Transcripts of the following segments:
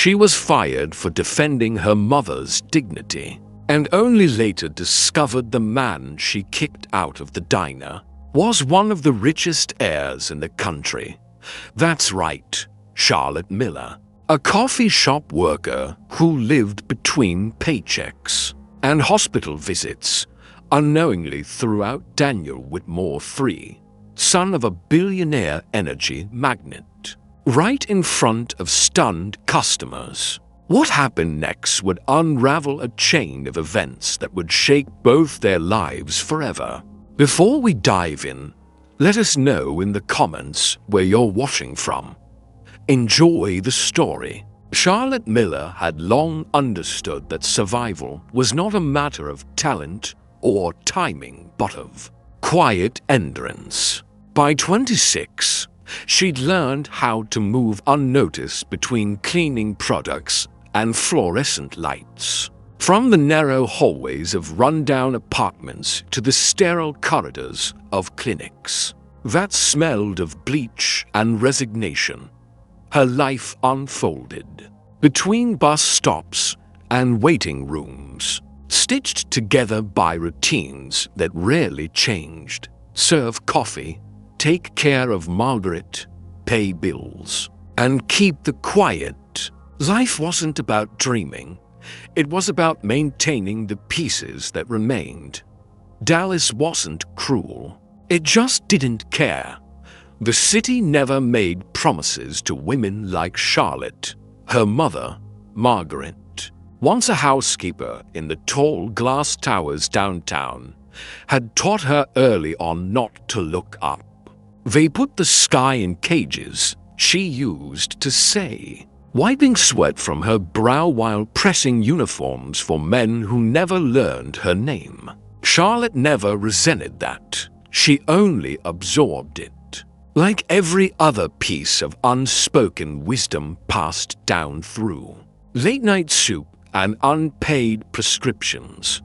She was fired for defending her mother's dignity, and only later discovered the man she kicked out of the diner was one of the richest heirs in the country. That's right, Charlotte Miller, a coffee shop worker who lived between paychecks and hospital visits, unknowingly threw out Daniel Whitmore III, son of a billionaire energy magnate, right in front of stunned customers. What happened next would unravel a chain of events that would shake both their lives forever. Before we dive in, let us know in the comments where you're watching from. Enjoy the story. Charlotte Miller had long understood that survival was not a matter of talent or timing, but of quiet endurance. By 26, she'd learned how to move unnoticed between cleaning products and fluorescent lights, from the narrow hallways of rundown apartments to the sterile corridors of clinics that smelled of bleach and resignation. Her life unfolded between bus stops and waiting rooms, stitched together by routines that rarely changed. Serve coffee, take care of Margaret, pay bills, and keep the quiet. Life wasn't about dreaming. It was about maintaining the pieces that remained. Dallas wasn't cruel. It just didn't care. The city never made promises to women like Charlotte. Her mother, Margaret, once a housekeeper in the tall glass towers downtown, had taught her early on not to look up. They put the sky in cages, she used to say, wiping sweat from her brow while pressing uniforms for men who never learned her name. Charlotte never resented that. She only absorbed it, like every other piece of unspoken wisdom passed down through late-night soup and unpaid prescriptions.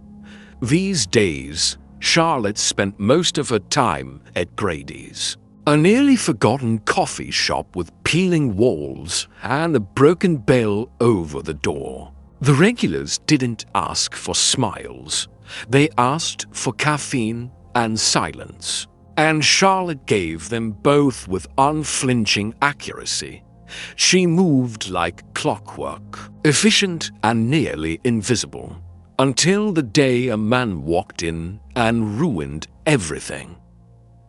These days, Charlotte spent most of her time at Grady's, a nearly forgotten coffee shop with peeling walls and a broken bell over the door. The regulars didn't ask for smiles. They asked for caffeine and silence, and Charlotte gave them both with unflinching accuracy. She moved like clockwork, efficient and nearly invisible, until the day a man walked in and ruined everything.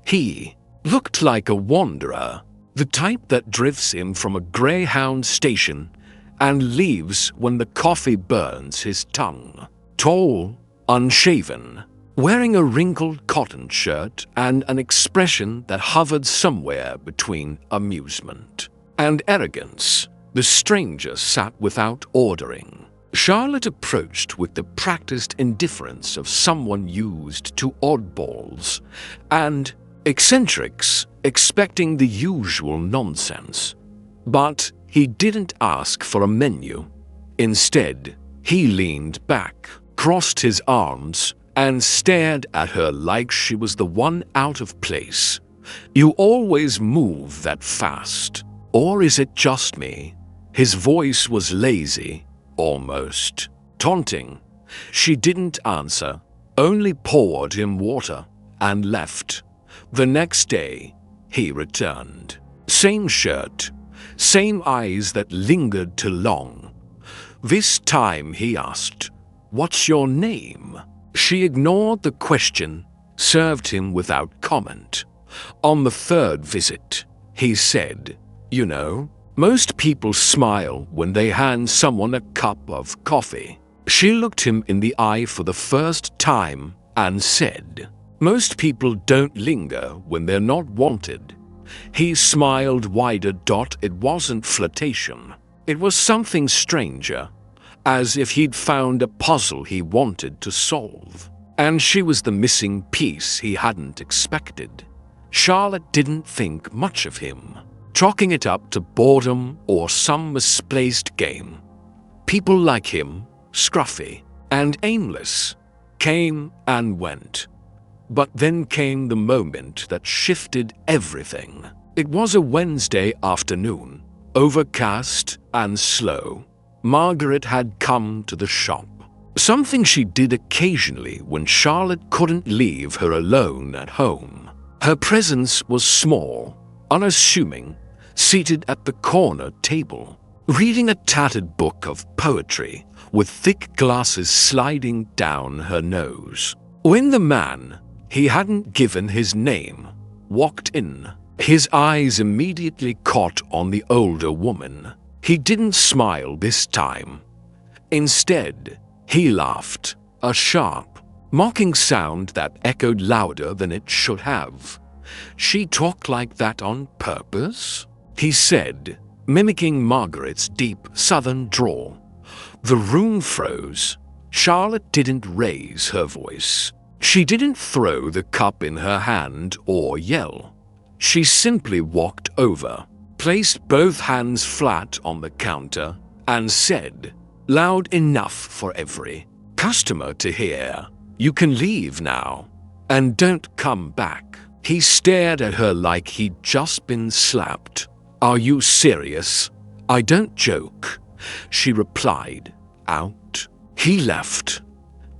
He looked like a wanderer, the type that drifts in from a Greyhound station and leaves when the coffee burns his tongue. Tall, unshaven, wearing a wrinkled cotton shirt and an expression that hovered somewhere between amusement and arrogance, the stranger sat without ordering. Charlotte approached with the practiced indifference of someone used to oddballs and eccentrics, expecting the usual nonsense. But he didn't ask for a menu. Instead, he leaned back, crossed his arms, and stared at her like she was the one out of place. You always move that fast. Or is it just me? His voice was lazy, almost taunting. She didn't answer, only poured him water and left. The next day, he returned. Same shirt, same eyes that lingered too long. This time he asked, "What's your name?" She ignored the question, served him without comment. On the third visit, he said, "You know, most people smile when they hand someone a cup of coffee." She looked him in the eye for the first time and said, "Most people don't linger when they're not wanted." He smiled wider. It wasn't flirtation. It was something stranger, as if he'd found a puzzle he wanted to solve, and she was the missing piece he hadn't expected. Charlotte didn't think much of him, chalking it up to boredom or some misplaced game. People like him, scruffy and aimless, came and went. But then came the moment that shifted everything. It was a Wednesday afternoon, overcast and slow. Margaret had come to the shop. Something she did occasionally when Charlotte couldn't leave her alone at home. Her presence was small, unassuming, seated at the corner table, reading a tattered book of poetry with thick glasses sliding down her nose. When the man, he hadn't given his name, walked in, his eyes immediately caught on the older woman. He didn't smile this time. Instead, he laughed, a sharp, mocking sound that echoed louder than it should have. "She talked like that on purpose?" he said, mimicking Margaret's deep southern drawl. The room froze. Charlotte didn't raise her voice. She didn't throw the cup in her hand or yell. She simply walked over, placed both hands flat on the counter, and said, loud enough for every customer to hear, "You can leave now, and don't come back." He stared at her like he'd just been slapped. "Are you serious? I don't joke," she replied, out. He left,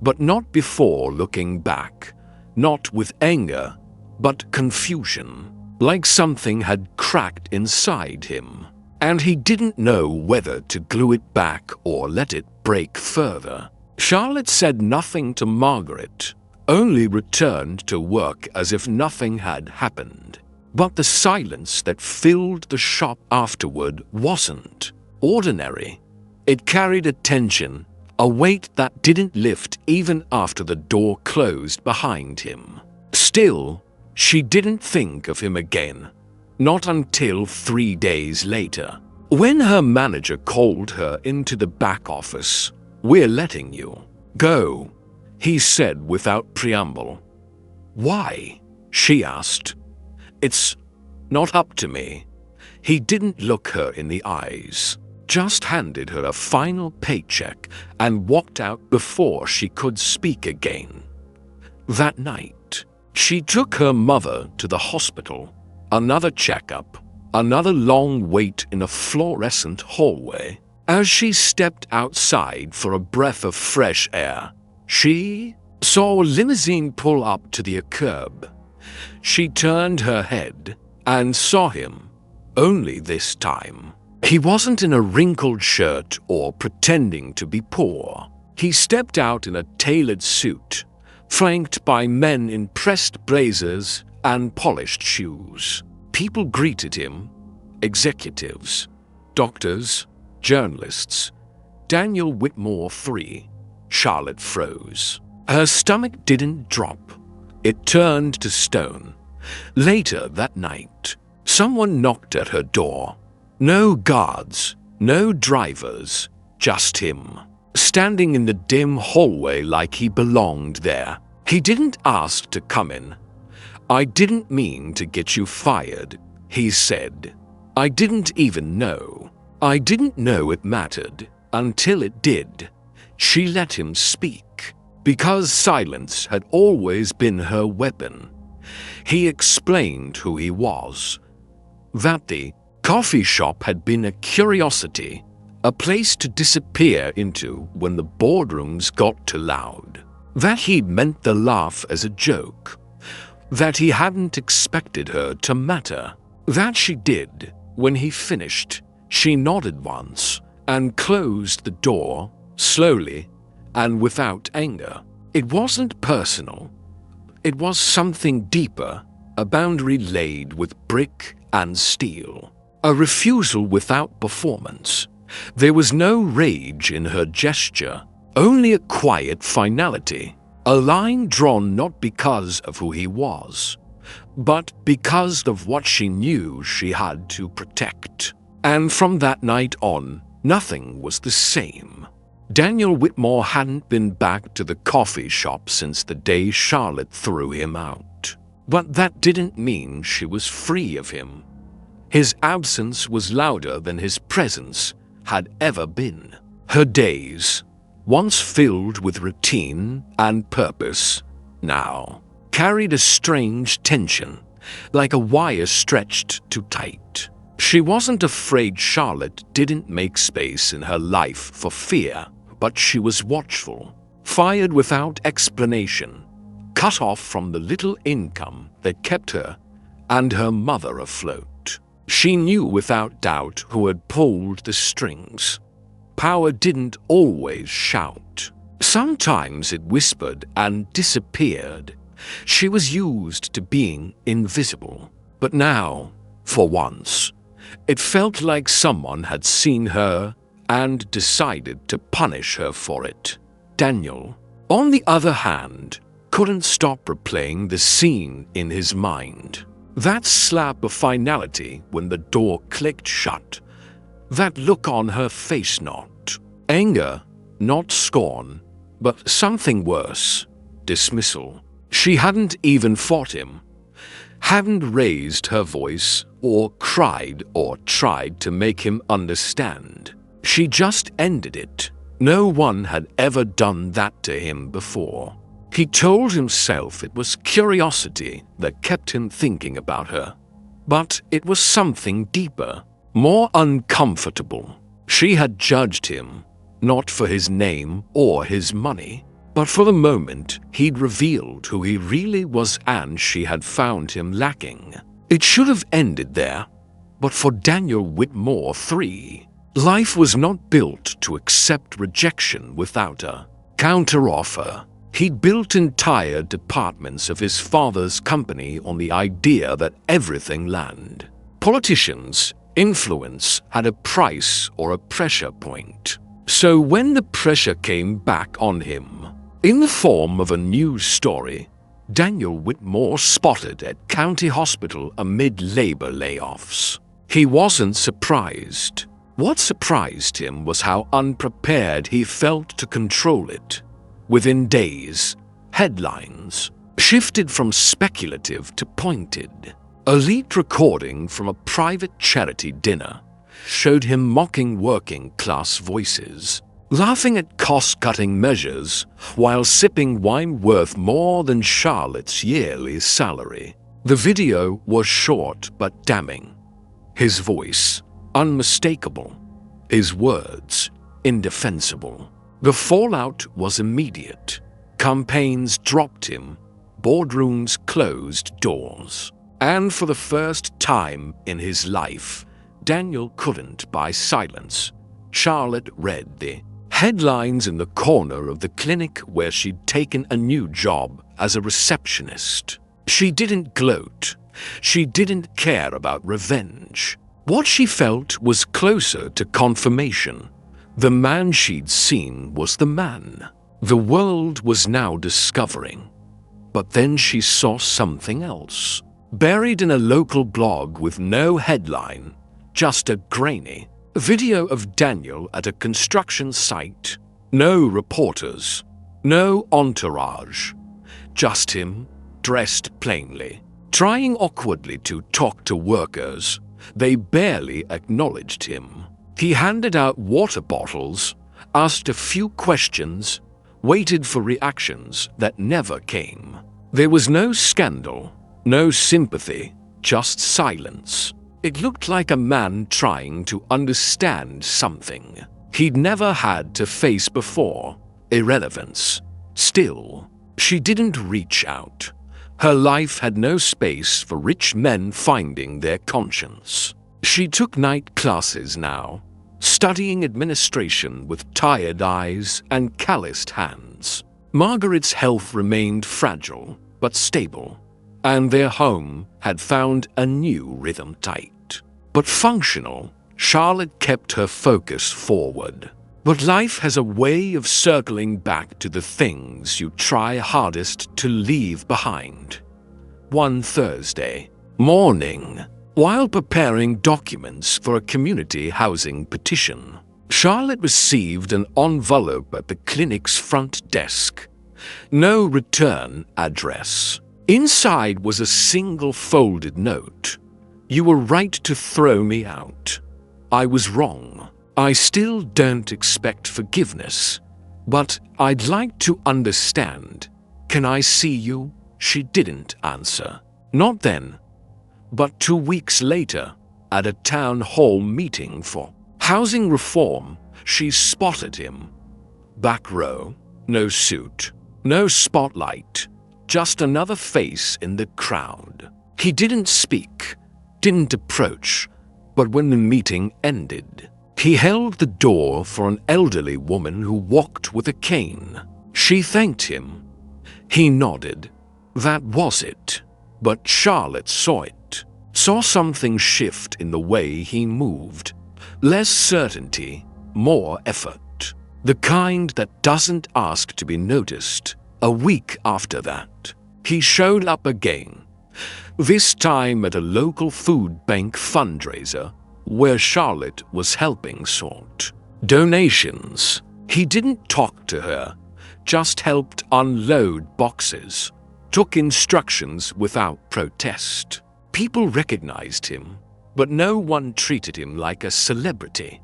but not before looking back, not with anger, but confusion, like something had cracked inside him, and he didn't know whether to glue it back or let it break further. Charlotte said nothing to Margaret, only returned to work as if nothing had happened. But the silence that filled the shop afterward wasn't ordinary. It carried a tension, a weight that didn't lift even after the door closed behind him. Still, she didn't think of him again, not until 3 days later, when her manager called her into the back office. "We're letting you go," he said without preamble. "Why?" she asked. "It's not up to me." He didn't look her in the eyes, just handed her a final paycheck and walked out before she could speak again. That night, she took her mother to the hospital. Another checkup, another long wait in a fluorescent hallway. As she stepped outside for a breath of fresh air, she saw a limousine pull up to the curb. She turned her head and saw him, only this time. He wasn't in a wrinkled shirt or pretending to be poor. He stepped out in a tailored suit, flanked by men in pressed blazers and polished shoes. People greeted him, executives, doctors, journalists. Daniel Whitmore III. Charlotte froze. Her stomach didn't drop. It turned to stone. Later that night, someone knocked at her door. No guards, no drivers, just him, standing in the dim hallway like he belonged there. He didn't ask to come in. "I didn't mean to get you fired," he said. "I didn't even know. I didn't know it mattered until it did." She let him speak, because silence had always been her weapon. He explained who he was, that the coffee shop had been a curiosity, a place to disappear into when the boardrooms got too loud, that he'd meant the laugh as a joke, that he hadn't expected her to matter, that she did. When he finished, she nodded once and closed the door, slowly and without anger. It wasn't personal. It was something deeper, a boundary laid with brick and steel. A refusal without performance. There was no rage in her gesture, only a quiet finality. A line drawn not because of who he was, but because of what she knew she had to protect. And from that night on, nothing was the same. Daniel Whitmore hadn't been back to the coffee shop since the day Charlotte threw him out. But that didn't mean she was free of him. His absence was louder than his presence had ever been. Her days, once filled with routine and purpose, now carried a strange tension, like a wire stretched too tight. She wasn't afraid Charlotte didn't make space in her life for fear, but she was watchful, fired without explanation, cut off from the little income that kept her and her mother afloat. She knew without doubt who had pulled the strings. Power didn't always shout. Sometimes it whispered and disappeared. She was used to being invisible. But now, for once, it felt like someone had seen her and decided to punish her for it. Daniel, on the other hand, couldn't stop replaying the scene in his mind. That slap of finality when the door clicked shut. That look on her face, not anger, not scorn, but something worse, dismissal. She hadn't even fought him, hadn't raised her voice or cried or tried to make him understand. She just ended it. No one had ever done that to him before. He told himself it was curiosity that kept him thinking about her. But it was something deeper, more uncomfortable. She had judged him, not for his name or his money, but for the moment he'd revealed who he really was, and she had found him lacking. It should have ended there, but for Daniel Whitmore III, life was not built to accept rejection without a counteroffer. He'd built entire departments of his father's company on the idea that everything land, politicians, influence had a price or a pressure point. So when the pressure came back on him, in the form of a news story, Daniel Whitmore spotted at County Hospital amid labor layoffs, he wasn't surprised. What surprised him was how unprepared he felt to control it. Within days, headlines shifted from speculative to pointed. A leaked recording from a private charity dinner showed him mocking working-class voices, laughing at cost-cutting measures while sipping wine worth more than Charlotte's yearly salary. The video was short but damning. His voice, unmistakable. His words, indefensible. The fallout was immediate. Campaigns dropped him, boardrooms closed doors. And for the first time in his life, Daniel couldn't buy silence. Charlotte read the headlines in the corner of the clinic where she'd taken a new job as a receptionist. She didn't gloat. She didn't care about revenge. What she felt was closer to confirmation. The man she'd seen was the man the world was now discovering. But then she saw something else. Buried in a local blog with no headline, just a grainy video of Daniel at a construction site. No reporters, no entourage. Just him, dressed plainly, trying awkwardly to talk to workers. They barely acknowledged him. He handed out water bottles, asked a few questions, waited for reactions that never came. There was no scandal, no sympathy, just silence. It looked like a man trying to understand something he'd never had to face before. Irrelevance. Still, she didn't reach out. Her life had no space for rich men finding their conscience. She took night classes now, studying administration with tired eyes and calloused hands. Margaret's health remained fragile but stable, and their home had found a new rhythm. Tight but functional, Charlotte kept her focus forward. But life has a way of circling back to the things you try hardest to leave behind. One Thursday morning, while preparing documents for a community housing petition, Charlotte received an envelope at the clinic's front desk. No return address. Inside was a single folded note. "You were right to throw me out. I was wrong. I still don't expect forgiveness, but I'd like to understand. Can I see you?" She didn't answer. Not then. But 2 weeks later, at a town hall meeting for housing reform. She spotted him. Back row, no suit, no spotlight, just another face in the crowd. He didn't speak, didn't approach, but when the meeting ended, he held the door for an elderly woman who walked with a cane. She thanked him. He nodded. That was it. But Charlotte saw it, saw something shift in the way he moved. Less certainty, more effort. The kind that doesn't ask to be noticed. A week after that, he showed up again, this time at a local food bank fundraiser where Charlotte was helping sort donations. He didn't talk to her, just helped unload boxes, took instructions without protest. People recognized him, but no one treated him like a celebrity.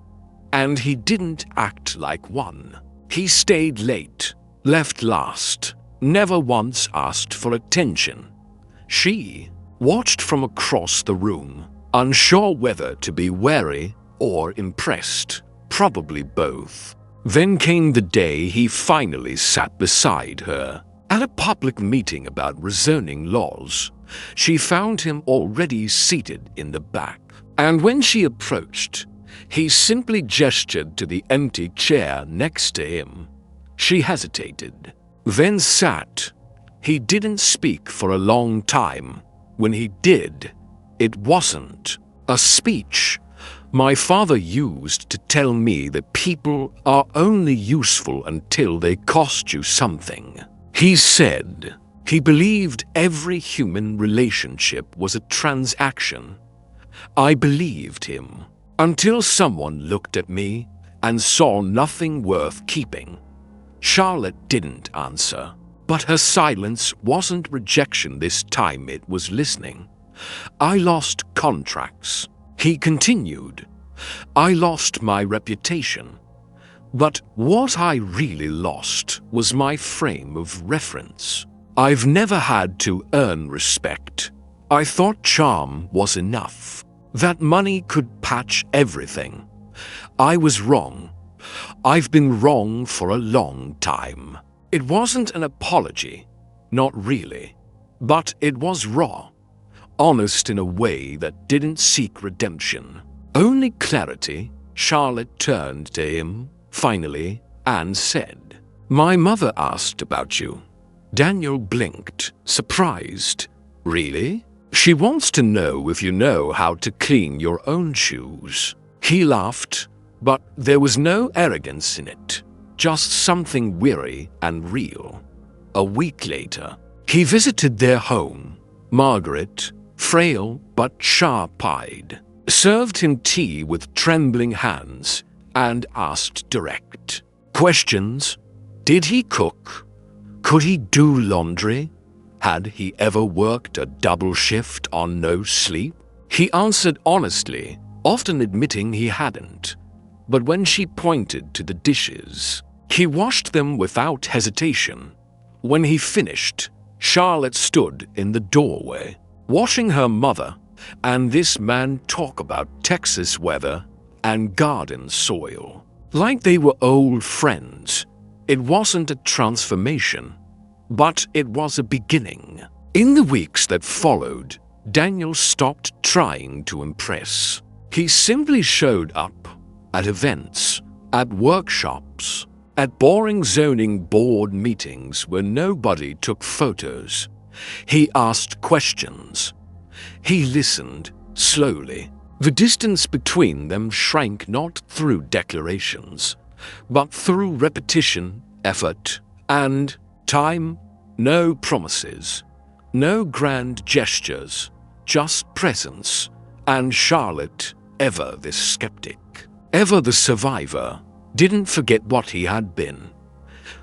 And he didn't act like one. He stayed late, left last, never once asked for attention. She watched from across the room, unsure whether to be wary or impressed, probably both. Then came the day he finally sat beside her. At a public meeting about rezoning laws, she found him already seated in the back. And when she approached, he simply gestured to the empty chair next to him. She hesitated, then sat. He didn't speak for a long time. When he did, it wasn't a speech my father used to tell me that people are only useful until they cost you something. He said he believed every human relationship was a transaction. I believed him until someone looked at me and saw nothing worth keeping. Charlotte didn't answer, but her silence wasn't rejection this time, it was listening. I lost contracts, he continued. I lost my reputation. But what I really lost was my frame of reference. I've never had to earn respect. I thought charm was enough, that money could patch everything. I was wrong. I've been wrong for a long time. It wasn't an apology, not really, but it was raw, honest in a way that didn't seek redemption, only clarity. Charlotte turned to him, finally, and said, "My mother asked about you." Daniel blinked, surprised. "Really? She wants to know if you know how to clean your own shoes." He laughed, but there was no arrogance in it, just something weary and real. A week later, he visited their home. Margaret, frail but sharp-eyed, served him tea with trembling hands and asked direct questions. Did he cook? Could he do laundry? Had he ever worked a double shift on no sleep? He answered honestly, often admitting he hadn't. But when she pointed to the dishes, he washed them without hesitation. When he finished, Charlotte stood in the doorway, watching her mother and this man talk about Texas weather and garden soil, like they were old friends. It wasn't a transformation, but it was a beginning. In the weeks that followed, Daniel stopped trying to impress. He simply showed up at events, at workshops, at boring zoning board meetings where nobody took photos. He asked questions. He listened, slowly. The distance between them shrank not through declarations, but through repetition, effort, and time. No promises, no grand gestures, just presence. And Charlotte, ever this skeptic, ever the survivor, didn't forget what he had been.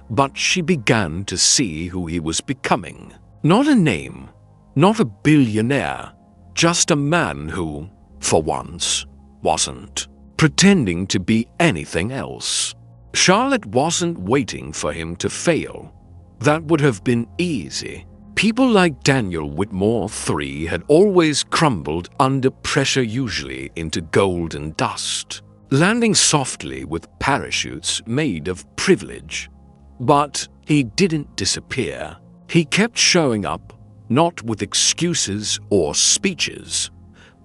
But she began to see who he was becoming. Not a name, not a billionaire, just a man who, for once, wasn't pretending to be anything else. Charlotte wasn't waiting for him to fail. That would have been easy. People like Daniel Whitmore III had always crumbled under pressure, usually into golden dust, landing softly with parachutes made of privilege. But he didn't disappear. He kept showing up, not with excuses or speeches,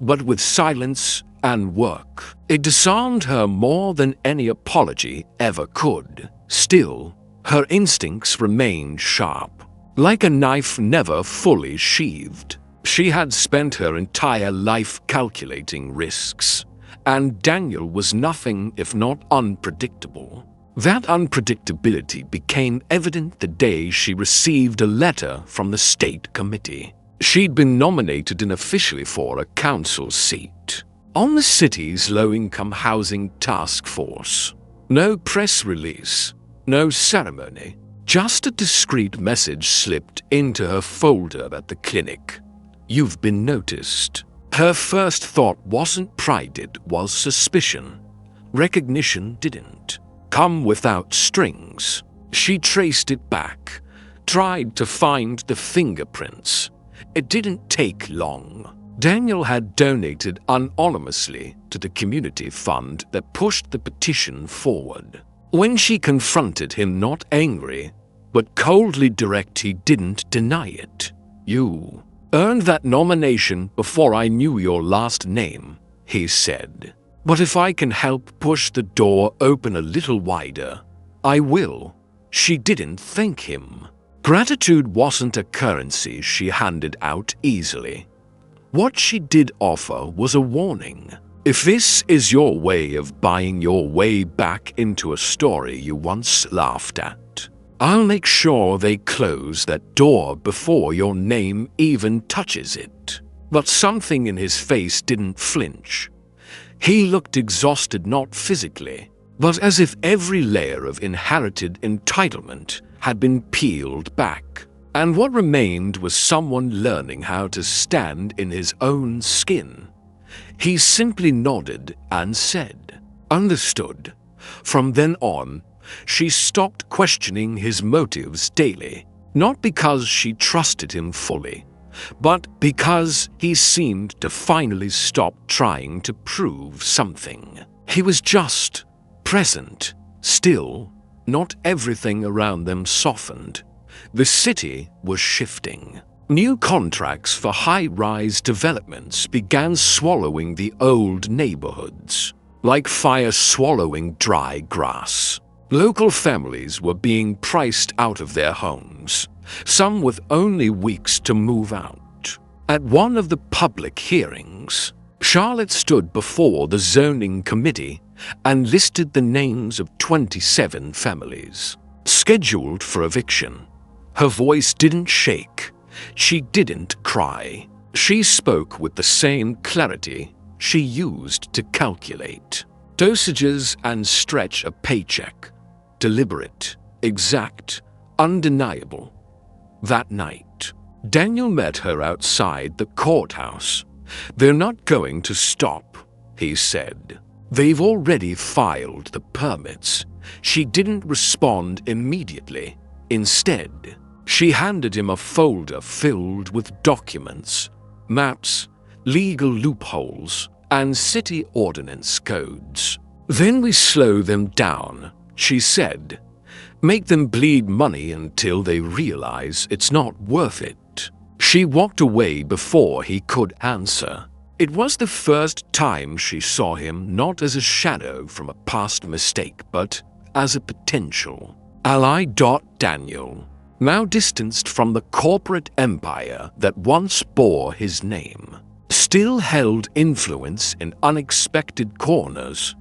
but with silence and work. It disarmed her more than any apology ever could. Still, her instincts remained sharp, like a knife never fully sheathed. She had spent her entire life calculating risks, and Daniel was nothing if not unpredictable. That unpredictability became evident the day she received a letter from the state committee. She'd been nominated unofficially for a council seat on the city's low-income housing task force. No press release, no ceremony, just a discreet message slipped into her folder at the clinic. "You've been noticed." Her first thought wasn't pride, it was suspicion. Recognition didn't come without strings. She traced it back, tried to find the fingerprints. It didn't take long. Daniel had donated anonymously to the community fund that pushed the petition forward. When she confronted him, not angry, but coldly direct, he didn't deny it. "You earned that nomination before I knew your last name," he said. "But if I can help push the door open a little wider, I will." She didn't thank him. Gratitude wasn't a currency she handed out easily. What she did offer was a warning. If this is your way of buying your way back into a story you once laughed at, I'll make sure they close that door before your name even touches it. But something in his face didn't flinch. He looked exhausted, not physically, but as if every layer of inherited entitlement had been peeled back, and what remained was someone learning how to stand in his own skin. He simply nodded and said, "Understood." From then on, she stopped questioning his motives daily, not because she trusted him fully, but because he seemed to finally stop trying to prove something. He was just present. Still, not everything around them softened. The city was shifting. New contracts for high-rise developments began swallowing the old neighborhoods, like fire swallowing dry grass. Local families were being priced out of their homes, some with only weeks to move out. At one of the public hearings, Charlotte stood before the zoning committee and listed the names of 27 families scheduled for eviction. Her voice didn't shake. She didn't cry. She spoke with the same clarity she used to calculate dosages and stretch a paycheck. Deliberate, exact, undeniable. That night, Daniel met her outside the courthouse. "They're not going to stop," he said. "They've already filed the permits." She didn't respond immediately. Instead, she handed him a folder filled with documents, maps, legal loopholes, and city ordinance codes. "Then we slow them down," she said. "Make them bleed money until they realize it's not worth it." She walked away before he could answer. It was the first time she saw him not as a shadow from a past mistake, but as a potential ally. Daniel, now distanced from the corporate empire that once bore his name, still held influence in unexpected corners.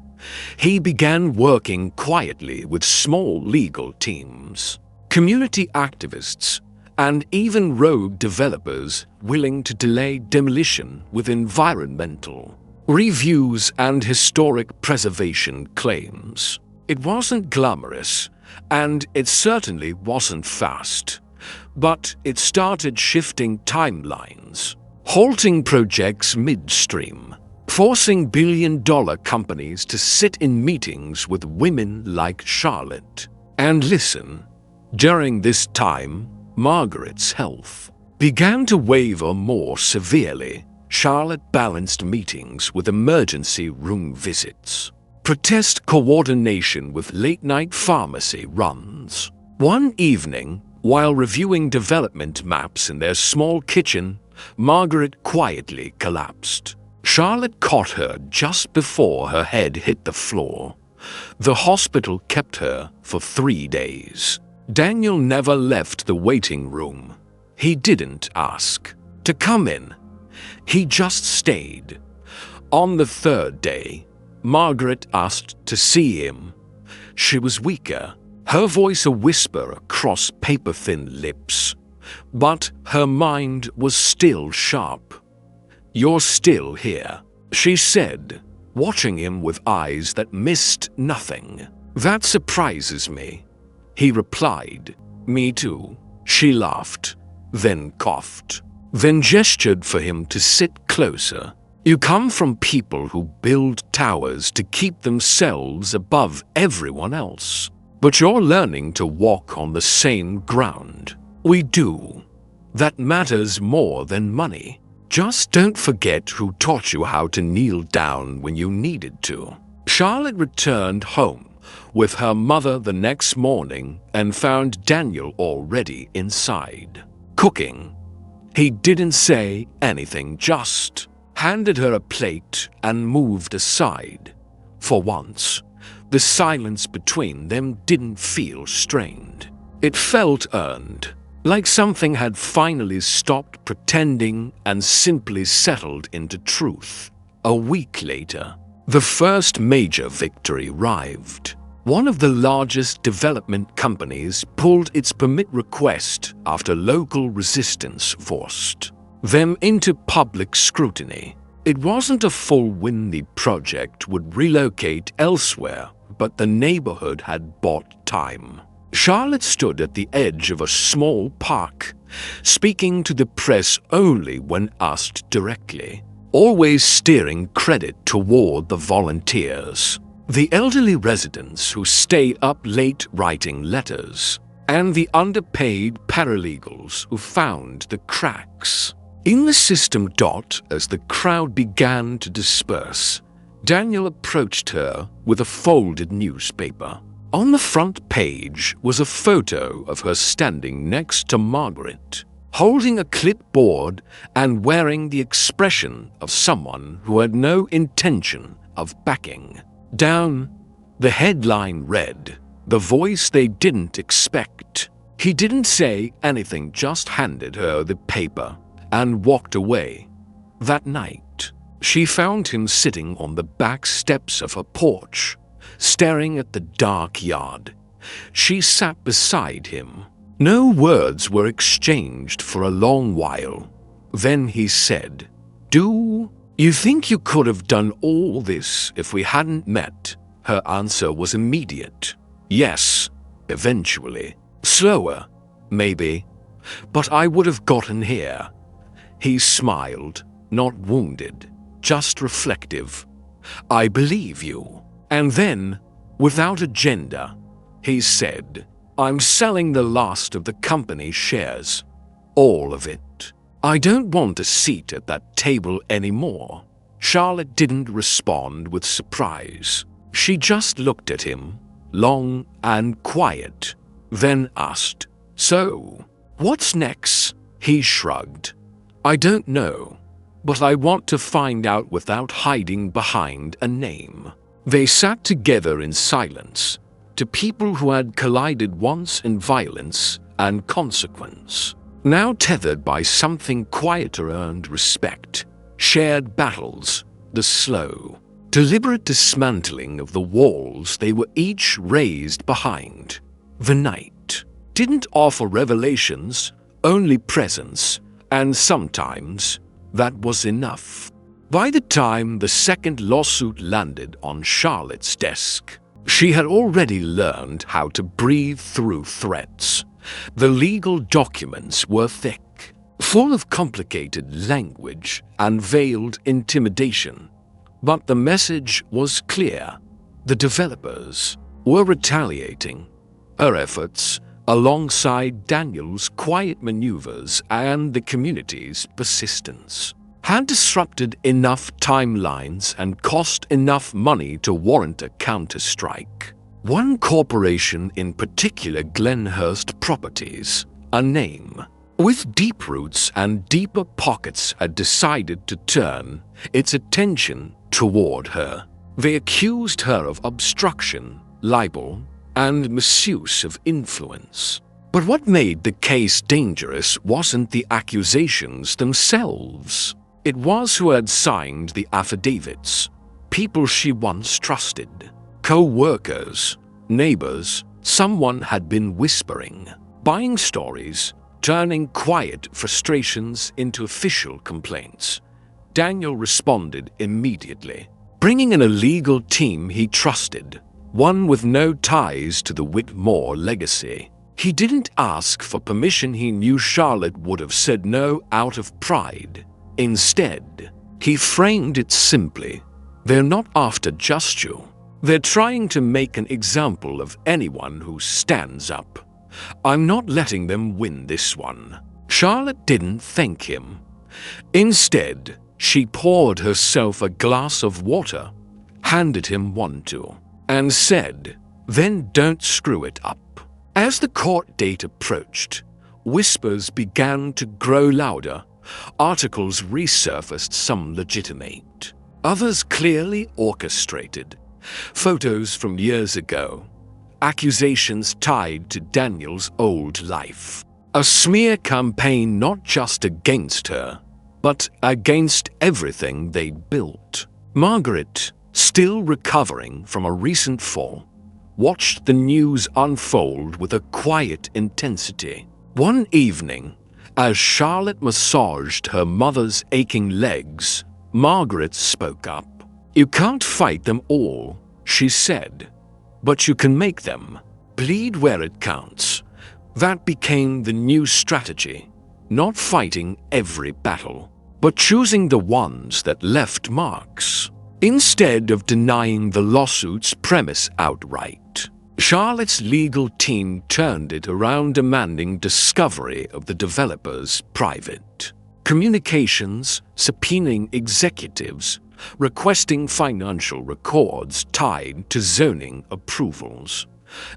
He began working quietly with small legal teams, community activists, and even rogue developers willing to delay demolition with environmental reviews and historic preservation claims. It wasn't glamorous, and it certainly wasn't fast, but it started shifting timelines, halting projects midstream, forcing billion-dollar companies to sit in meetings with women like Charlotte and listen. During this time, Margaret's health began to waver more severely. Charlotte balanced meetings with emergency room visits, protest coordination with late-night pharmacy runs. One evening, while reviewing development maps in their small kitchen, Margaret quietly collapsed. Charlotte caught her just before her head hit the floor. The hospital kept her for 3 days. Daniel never left the waiting room. He didn't ask to come in. He just stayed. On the 3rd day, Margaret asked to see him. She was weaker, her voice a whisper across paper-thin lips. But her mind was still sharp. "You're still here," she said, watching him with eyes that missed nothing. "That surprises me," he replied. "Me too." She laughed, then coughed, then gestured for him to sit closer. "You come from people who build towers to keep themselves above everyone else. But you're learning to walk on the same ground we do. That matters more than money. Just don't forget who taught you how to kneel down when you needed to." Charlotte returned home with her mother the next morning and found Daniel already inside, cooking. He didn't say anything, just handed her a plate and moved aside. For once, the silence between them didn't feel strained. It felt earned, like something had finally stopped pretending and simply settled into truth. A week later, the first major victory arrived. One of the largest development companies pulled its permit request after local resistance forced them into public scrutiny. It wasn't a full win. The project would relocate elsewhere, but the neighborhood had bought time. Charlotte stood at the edge of a small park, speaking to the press only when asked directly, always steering credit toward the volunteers, the elderly residents who stayed up late writing letters, and the underpaid paralegals who found the cracks in the system. As the crowd began to disperse, Daniel approached her with a folded newspaper. On the front page was a photo of her standing next to Margaret, holding a clipboard and wearing the expression of someone who had no intention of backing down. The headline read, "The voice they didn't expect." He didn't say anything, just handed her the paper and walked away. That night, she found him sitting on the back steps of her porch, staring at the dark yard. She sat beside him. No words were exchanged for a long while. Then he said, "Do you think you could have done all this if we hadn't met?" Her answer was immediate. "Yes, eventually. Slower, maybe. But I would have gotten here." He smiled, not wounded, just reflective. "I believe you." And then, without agenda, he said, "I'm selling the last of the company shares. All of it. I don't want a seat at that table anymore." Charlotte didn't respond with surprise. She just looked at him, long and quiet, then asked, "So, what's next?" He shrugged. "I don't know, but I want to find out without hiding behind a name." They sat together in silence, to people who had collided once in violence and consequence, now tethered by something quieter, earned respect, shared battles, the slow, deliberate dismantling of the walls they were each raised behind. The night didn't offer revelations, only presence, and sometimes that was enough. By the time the second lawsuit landed on Charlotte's desk, she had already learned how to breathe through threats. The legal documents were thick, full of complicated language and veiled intimidation. But the message was clear. The developers were retaliating. Her efforts alongside Daniel's quiet maneuvers and the community's persistence, had disrupted enough timelines and cost enough money to warrant a counterstrike. One corporation in particular, Glenhurst Properties, a name with deep roots and deeper pockets, had decided to turn its attention toward her. They accused her of obstruction, libel, and misuse of influence. But what made the case dangerous wasn't the accusations themselves. It was who had signed the affidavits, people she once trusted, co-workers, neighbors. Someone had been whispering, buying stories, turning quiet frustrations into official complaints. Daniel responded immediately, bringing in a legal team he trusted, one with no ties to the Whitmore legacy. He didn't ask for permission. He knew Charlotte would have said no out of pride. Instead, he framed it simply: they're not after just you. They're trying to make an example of anyone who stands up. I'm not letting them win this one. Charlotte didn't thank him. Instead, she poured herself a glass of water, handed him one too, and said, "Then don't screw it up." As the court date approached, whispers began to grow louder. Articles resurfaced, some legitimate, others clearly orchestrated. Photos from years ago, accusations tied to Daniel's old life. A smear campaign not just against her, but against everything they built. Margaret, still recovering from a recent fall, watched the news unfold with a quiet intensity. One evening, as Charlotte massaged her mother's aching legs, Margaret spoke up. "You can't fight them all," she said, "but you can make them bleed where it counts." That became the new strategy: not fighting every battle, but choosing the ones that left marks. Instead of denying the lawsuit's premise outright, Charlotte's legal team turned it around, demanding discovery of the developer's private communications, subpoenaing executives, requesting financial records tied to zoning approvals.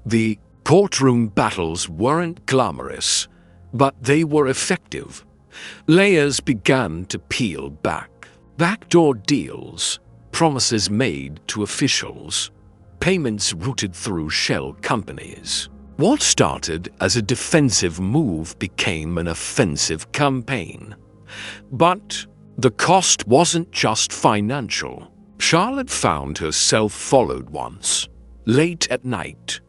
The courtroom battles weren't glamorous, but they were effective. Layers began to peel back. Backdoor deals, promises made to officials, payments routed through shell companies. What started as a defensive move became an offensive campaign. But the cost wasn't just financial. Charlotte found herself followed once, late at night.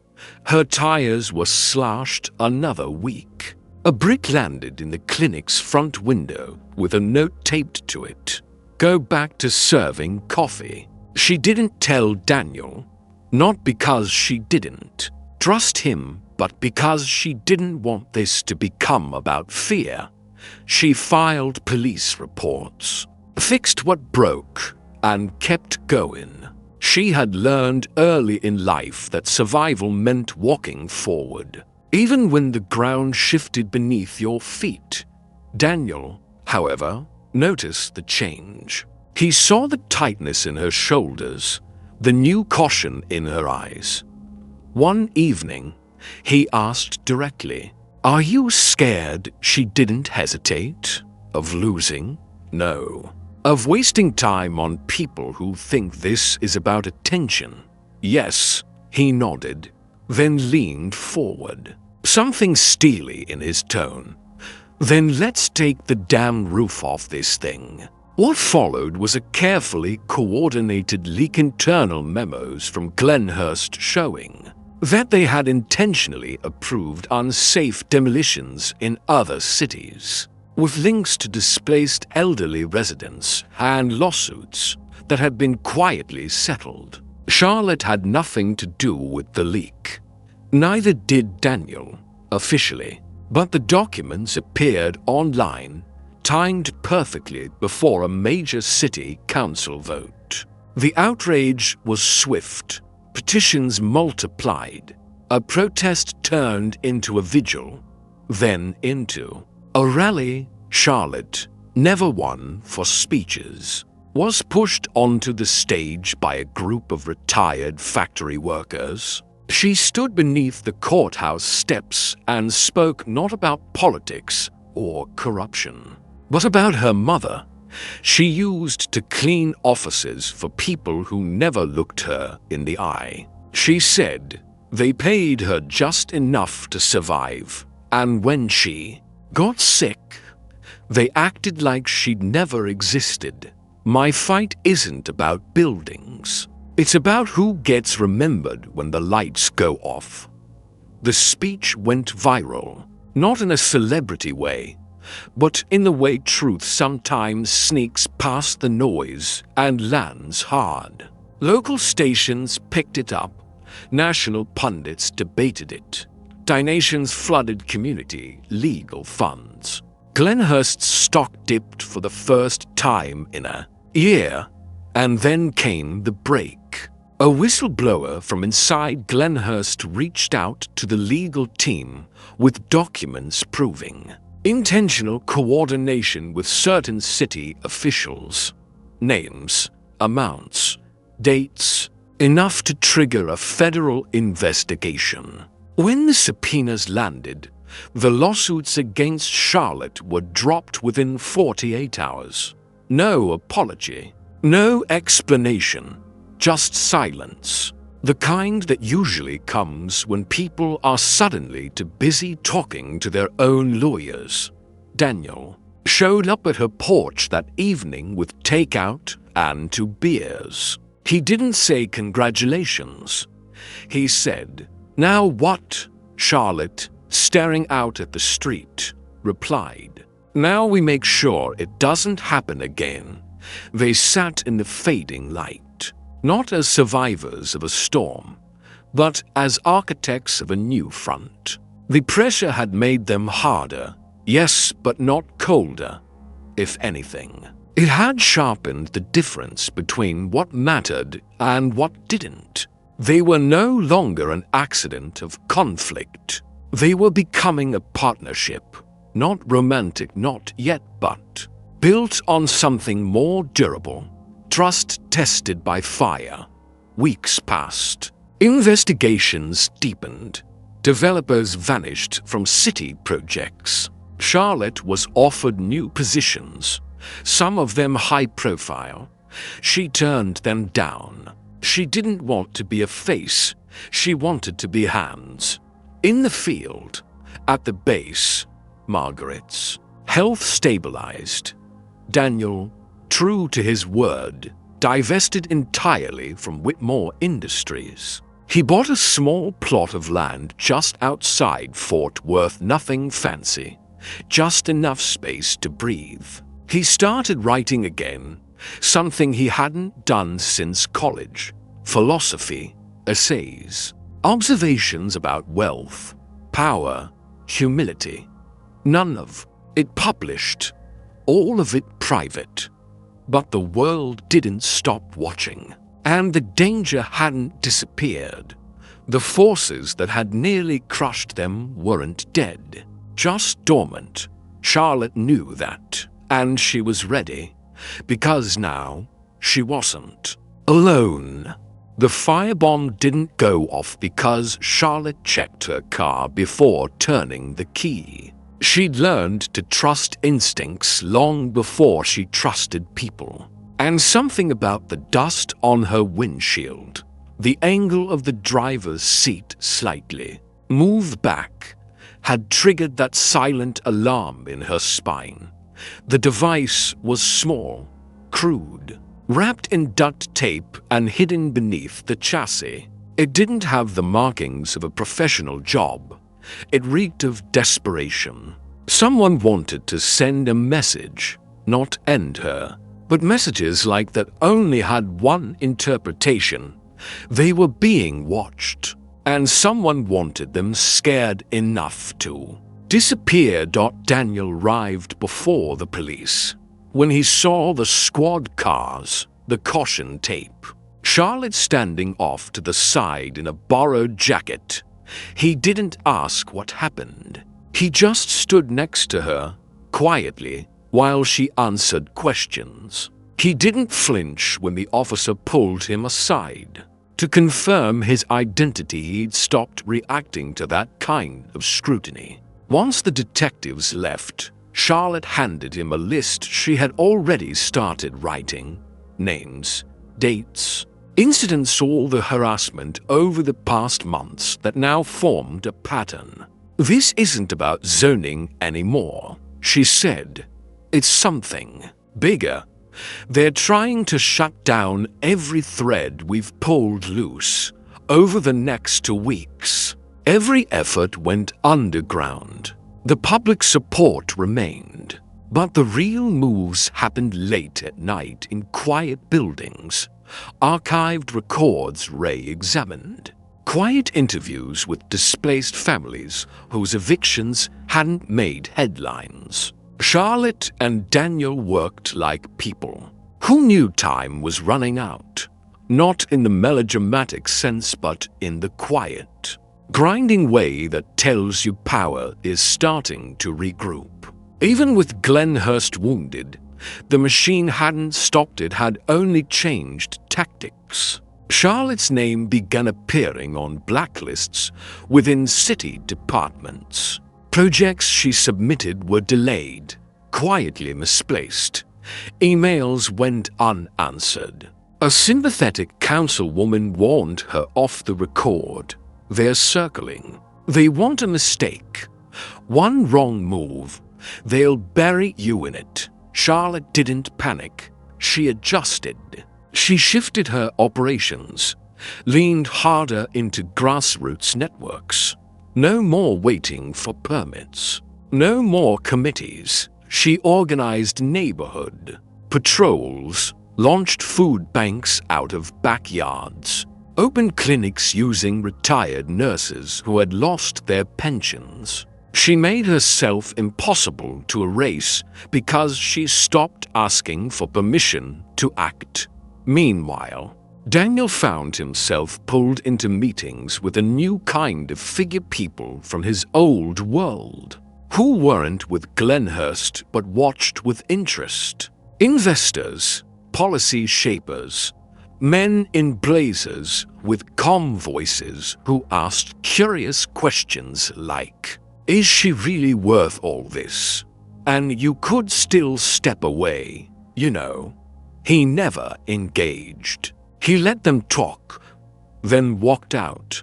Her tires were slashed another week. A brick landed in the clinic's front window with a note taped to it: "Go back to serving coffee." She didn't tell Daniel, not because she didn't trust him, but because she didn't want this to become about fear. She filed police reports, fixed what broke, and kept going. She had learned early in life that survival meant walking forward, even when the ground shifted beneath your feet. Daniel, however, noticed the change. He saw the tightness in her shoulders, the new caution in her eyes. One evening, he asked directly, "Are you scared?" She didn't hesitate. Of losing? No. Of wasting time on people who think this is about attention? Yes. He nodded, then leaned forward, something steely in his tone. "Then let's take the damn roof off this thing." What followed was a carefully coordinated leak, internal memos from Glenhurst showing that they had intentionally approved unsafe demolitions in other cities, with links to displaced elderly residents and lawsuits that had been quietly settled. Charlotte had nothing to do with the leak. Neither did Daniel, officially, but the documents appeared online, timed perfectly before a major city council vote. The outrage was swift. Petitions multiplied. A protest turned into a vigil, then into a rally. Charlotte, never one for speeches, was pushed onto the stage by a group of retired factory workers. She stood beneath the courthouse steps and spoke not about politics or corruption, but about her mother. She used to clean offices for people who never looked her in the eye. She said they paid her just enough to survive, and when she got sick, they acted like she'd never existed. My fight isn't about buildings. It's about who gets remembered when the lights go off. The speech went viral, not in a celebrity way, but in the way truth sometimes sneaks past the noise and lands hard. Local stations picked it up, national pundits debated it, donations flooded community legal funds. Glenhurst's stock dipped for the first time in a year, and then came the break. A whistleblower from inside Glenhurst reached out to the legal team with documents proving intentional coordination with certain city officials. Names, amounts, dates, enough to trigger a federal investigation. When the subpoenas landed, the lawsuits against Charlotte were dropped within 48 hours. No apology, no explanation, just silence. The kind that usually comes when people are suddenly too busy talking to their own lawyers. Daniel showed up at her porch that evening with takeout and 2 beers. He didn't say congratulations. He said, "Now what?" Charlotte, staring out at the street, replied, "Now we make sure it doesn't happen again." They sat in the fading light, not as survivors of a storm, but as architects of a new front. The pressure had made them harder, yes, but not colder. If anything, it had sharpened the difference between what mattered and what didn't. They were no longer an accident of conflict. They were becoming a partnership, not romantic, not yet, but built on something more durable, trust tested by fire. Weeks passed. Investigations deepened. Developers vanished from city projects. Charlotte was offered new positions, some of them high profile. She turned them down. She didn't want to be a face. She wanted to be hands. In the field, at the base, Margaret's health stabilized. Daniel, true to his word, divested entirely from Whitmore Industries. He bought a small plot of land just outside Fort Worth, nothing fancy, just enough space to breathe. He started writing again, something he hadn't done since college. Philosophy, essays, observations about wealth, power, humility. None of it published, all of it private. But the world didn't stop watching, and the danger hadn't disappeared. The forces that had nearly crushed them weren't dead, just dormant. Charlotte knew that, and she was ready, because now she wasn't alone. The firebomb didn't go off because Charlotte checked her car before turning the key. She'd learned to trust instincts long before she trusted people. And something about the dust on her windshield, the angle of the driver's seat slightly moved back, had triggered that silent alarm in her spine. The device was small, crude, wrapped in duct tape and hidden beneath the chassis. It didn't have the markings of a professional job. It reeked of desperation. Someone wanted to send a message, not end her. But messages like that only had one interpretation. They were being watched, and someone wanted them scared enough to disappear. Daniel arrived before the police. When he saw the squad cars, the caution tape, Charlotte standing off to the side in a borrowed jacket, He didn't ask what happened. He just stood next to her, quietly, while she answered questions. He didn't flinch when the officer pulled him aside. To confirm his identity, he'd stopped reacting to that kind of scrutiny. Once the detectives left, Charlotte handed him a list she had already started writing. Names, dates, incidents, all the harassment over the past months that now formed a pattern. "This isn't about zoning anymore," she said. "It's something bigger. They're trying to shut down every thread we've pulled loose over the next 2 weeks." Every effort went underground. The public support remained, but the real moves happened late at night in quiet buildings. Archived records Ray examined. Quiet interviews with displaced families whose evictions hadn't made headlines. Charlotte and Daniel worked like people who knew time was running out. Not in the melodramatic sense, but in the quiet, grinding way that tells you power is starting to regroup. Even with Glenhurst wounded, the machine hadn't stopped, it had only changed tactics. Charlotte's name began appearing on blacklists within city departments. Projects she submitted were delayed, quietly misplaced. Emails went unanswered. A sympathetic councilwoman warned her off the record. "They're circling. They want a mistake. One wrong move, they'll bury you in it." Charlotte didn't panic. She adjusted. She shifted her operations, leaned harder into grassroots networks. No more waiting for permits. No more committees. She organized neighborhood patrols, launched food banks out of backyards, opened clinics using retired nurses who had lost their pensions. She made herself impossible to erase because she stopped asking for permission to act. Meanwhile, Daniel found himself pulled into meetings with a new kind of figure, people from his old world, who weren't with Glenhurst but watched with interest. Investors, policy shapers, men in blazers with calm voices who asked curious questions like, "Is she really worth all this? And you could still step away, you know." He never engaged. He let them talk, then walked out.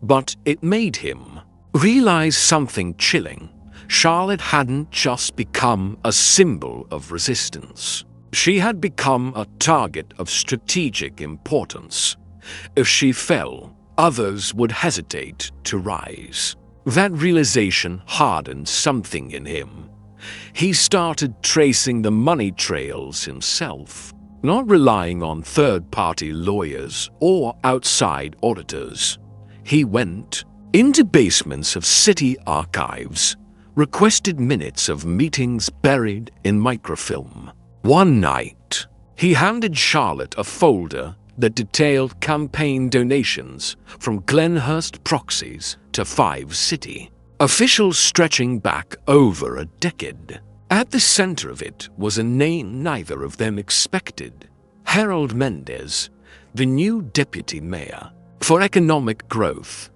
But it made him realize something chilling. Charlotte hadn't just become a symbol of resistance. She had become a target of strategic importance. If she fell, others would hesitate to rise. That realization hardened something in him. He started tracing the money trails himself, not relying on third-party lawyers or outside auditors. He went into basements of city archives, requested minutes of meetings buried in microfilm. One night, he handed Charlotte a folder that detailed campaign donations from Glenhurst proxies to 5 city officials stretching back over a decade. At the center of it was a name neither of them expected: Harold Mendez, the new deputy mayor for economic growth,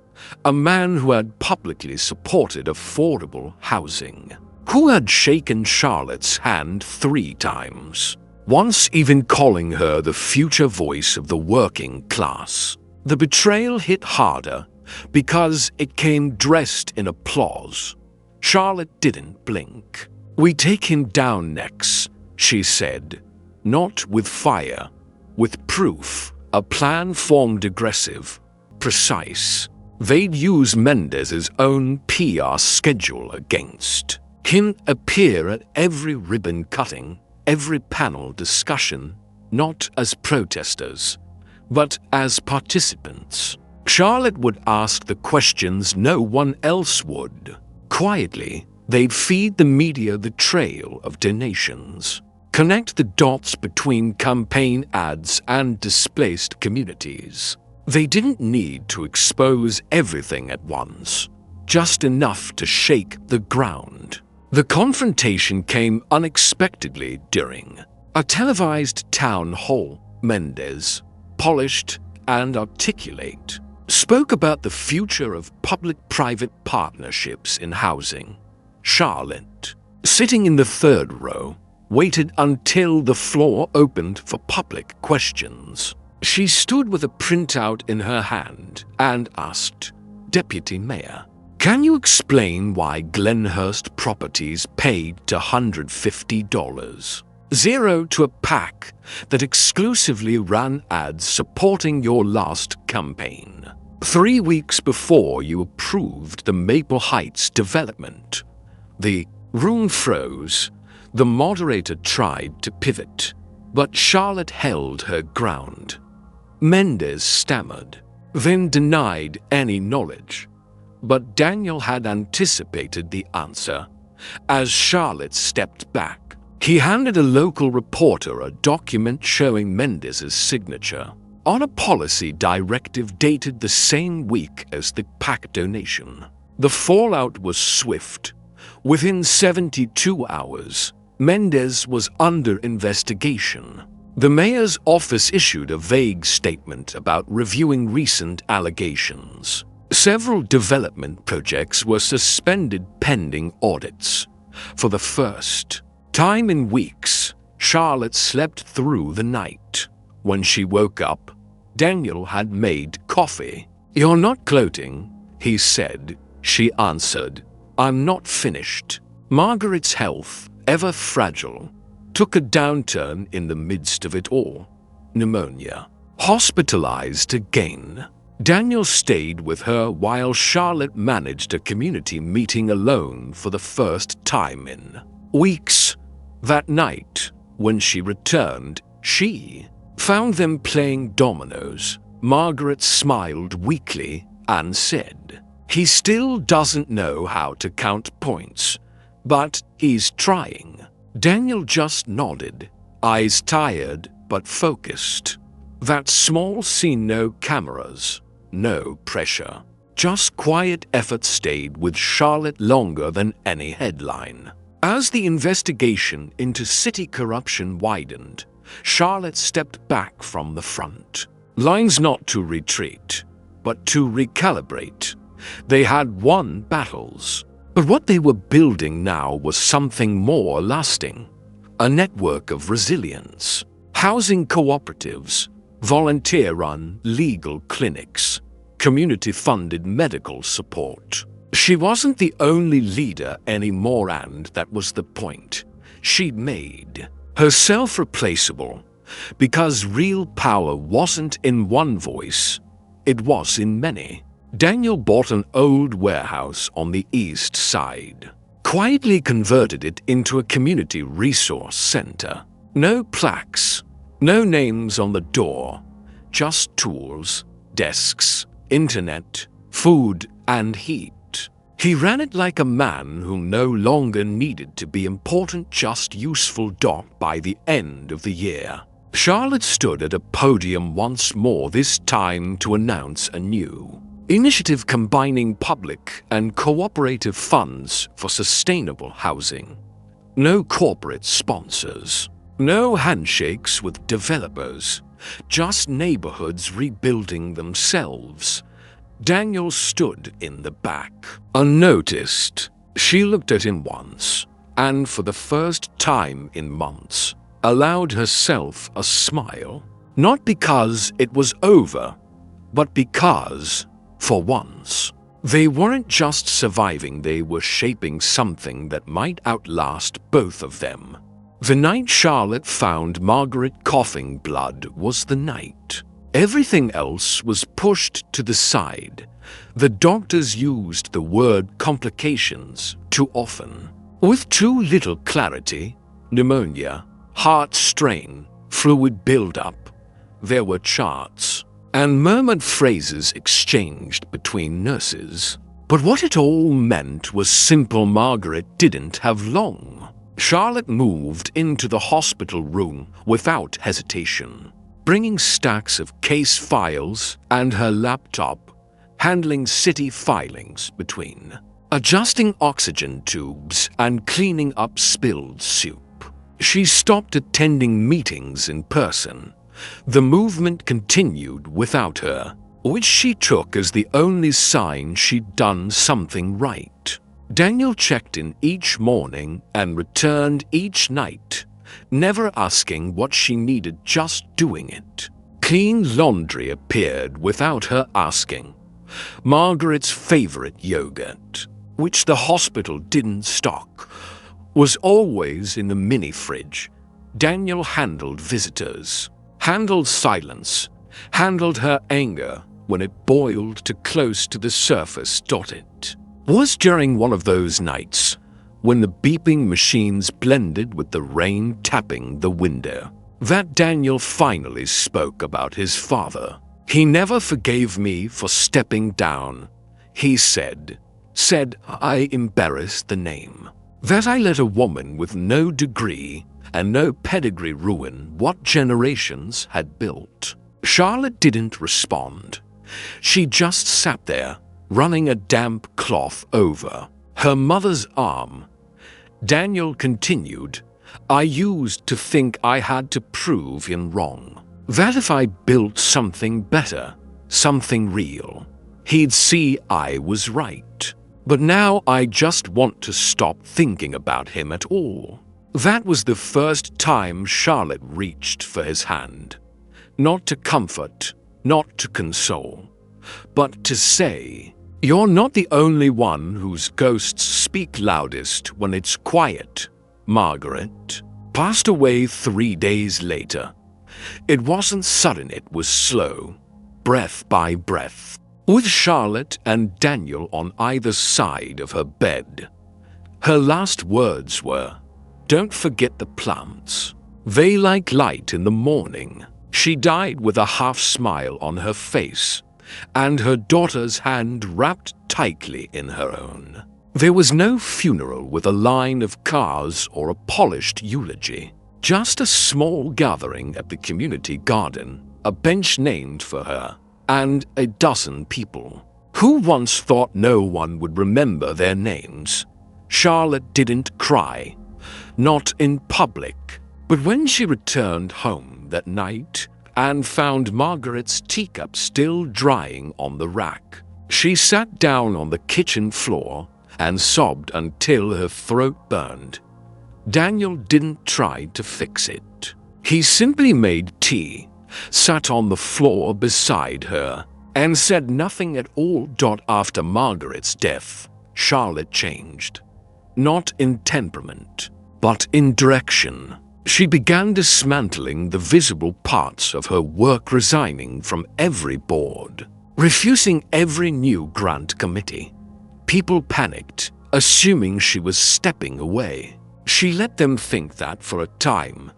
a man who had publicly supported affordable housing, who had shaken Charlotte's hand 3 times, once even calling her the future voice of the working class. The betrayal hit harder because it came dressed in applause. Charlotte didn't blink. "We take him down next," she said, not with fire, with proof. A plan formed, aggressive, precise. They'd use Mendez's own PR schedule against him, appear at every ribbon cutting, every panel discussion, not as protesters, but as participants. Charlotte would ask the questions no one else would. Quietly, they'd feed the media the trail of donations, connect the dots between campaign ads and displaced communities. They didn't need to expose everything at once, just enough to shake the ground. The confrontation came unexpectedly during a televised town hall. Mendez, polished and articulate, spoke about the future of public-private partnerships in housing. Charlotte, sitting in the third row, waited until the floor opened for public questions. She stood with a printout in her hand and asked, "Deputy Mayor, can you explain why Glenhurst Properties paid $150 to a PAC that exclusively ran ads supporting your last campaign, 3 weeks before you approved the Maple Heights development?" The room froze. The moderator tried to pivot, but Charlotte held her ground. Mendez stammered, then denied any knowledge. But Daniel had anticipated the answer. As Charlotte stepped back, he handed a local reporter a document showing Mendez's signature on a policy directive dated the same week as the PAC donation. The fallout was swift. Within 72 hours, Mendez was under investigation. The mayor's office issued a vague statement about reviewing recent allegations. Several development projects were suspended pending audits. For the first time in weeks, Charlotte slept through the night. When she woke up, Daniel had made coffee. "You're not gloating," he said. She answered, "I'm not finished." Margaret's health, ever fragile, took a downturn in the midst of it all. Pneumonia. Hospitalized again. Daniel stayed with her while Charlotte managed a community meeting alone for the first time in weeks. That night, when she returned, she found them playing dominoes. Margaret smiled weakly and said, "He still doesn't know how to count points, but he's trying." Daniel just nodded, eyes tired but focused. That small scene, no cameras, no pressure. Just quiet effort stayed with Charlotte longer than any headline. As the investigation into city corruption widened, Charlotte stepped back from the front lines, not to retreat, but to recalibrate. They had won battles, but what they were building now was something more lasting. A network of resilience, housing cooperatives, volunteer-run legal clinics, community-funded medical support. She wasn't the only leader anymore, and that was the point. She'd made herself replaceable, because real power wasn't in one voice, it was in many. Daniel bought an old warehouse on the east side, quietly converted it into a community resource center. No plaques, no names on the door, just tools, desks, internet, food, and heat. He ran it like a man who no longer needed to be important, just useful. By the end of the year, Charlotte stood at a podium once more, this time to announce a new initiative combining public and cooperative funds for sustainable housing. No corporate sponsors, no handshakes with developers, just neighborhoods rebuilding themselves. Daniel stood in the back, unnoticed. She looked at him once, and for the first time in months, allowed herself a smile. Not because it was over, but because, for once, they weren't just surviving, they were shaping something that might outlast both of them. The night Charlotte found Margaret coughing blood was the night. Everything else was pushed to the side. The doctors used the word complications too often, with too little clarity. Pneumonia, heart strain, fluid buildup. There were charts and murmured phrases exchanged between nurses. But what it all meant was simple. Margaret didn't have long. Charlotte moved into the hospital room without hesitation. bringing stacks of case files and her laptop, handling city filings between, adjusting oxygen tubes and cleaning up spilled soup. She stopped attending meetings in person. The movement continued without her, which she took as the only sign she'd done something right. Daniel checked in each morning and returned each night, never asking what she needed, just doing it. Clean laundry appeared without her asking. Margaret's favorite yogurt, which the hospital didn't stock, was always in the mini fridge. Daniel handled visitors, handled silence, handled her anger when it boiled to close to the surface. It was during one of those nights when the beeping machines blended with the rain tapping the window that Daniel finally spoke about his father. "He never forgave me for stepping down," he said I embarrassed the name. That I let a woman with no degree and no pedigree ruin what generations had built. Charlotte didn't respond. She just sat there, running a damp cloth over her mother's arm. Daniel continued, "I used to think I had to prove him wrong. That if I built something better, something real, he'd see I was right. But now I just want to stop thinking about him at all." That was the first time Charlotte reached for his hand. Not to comfort, not to console, but to say, "You're not the only one whose ghosts speak loudest when it's quiet." Margaret passed away 3 days later. It wasn't sudden, it was slow, breath by breath, with Charlotte and Daniel on either side of her bed. Her last words were, "Don't forget the plants. They like light in the morning." She died with a half smile on her face, and her daughter's hand wrapped tightly in her own. There was no funeral with a line of cars or a polished eulogy, just a small gathering at the community garden, a bench named for her, and a dozen people who once thought no one would remember their names. Charlotte didn't cry, not in public, but when she returned home that night and found Margaret's teacup still drying on the rack, she sat down on the kitchen floor and sobbed until her throat burned. Daniel didn't try to fix it. He simply made tea, sat on the floor beside her, and said nothing at all. After Margaret's death, Charlotte changed. Not in temperament, but in direction. She began dismantling the visible parts of her work, resigning from every board, refusing every new grant committee. People panicked, assuming she was stepping away. She let them think that for a time.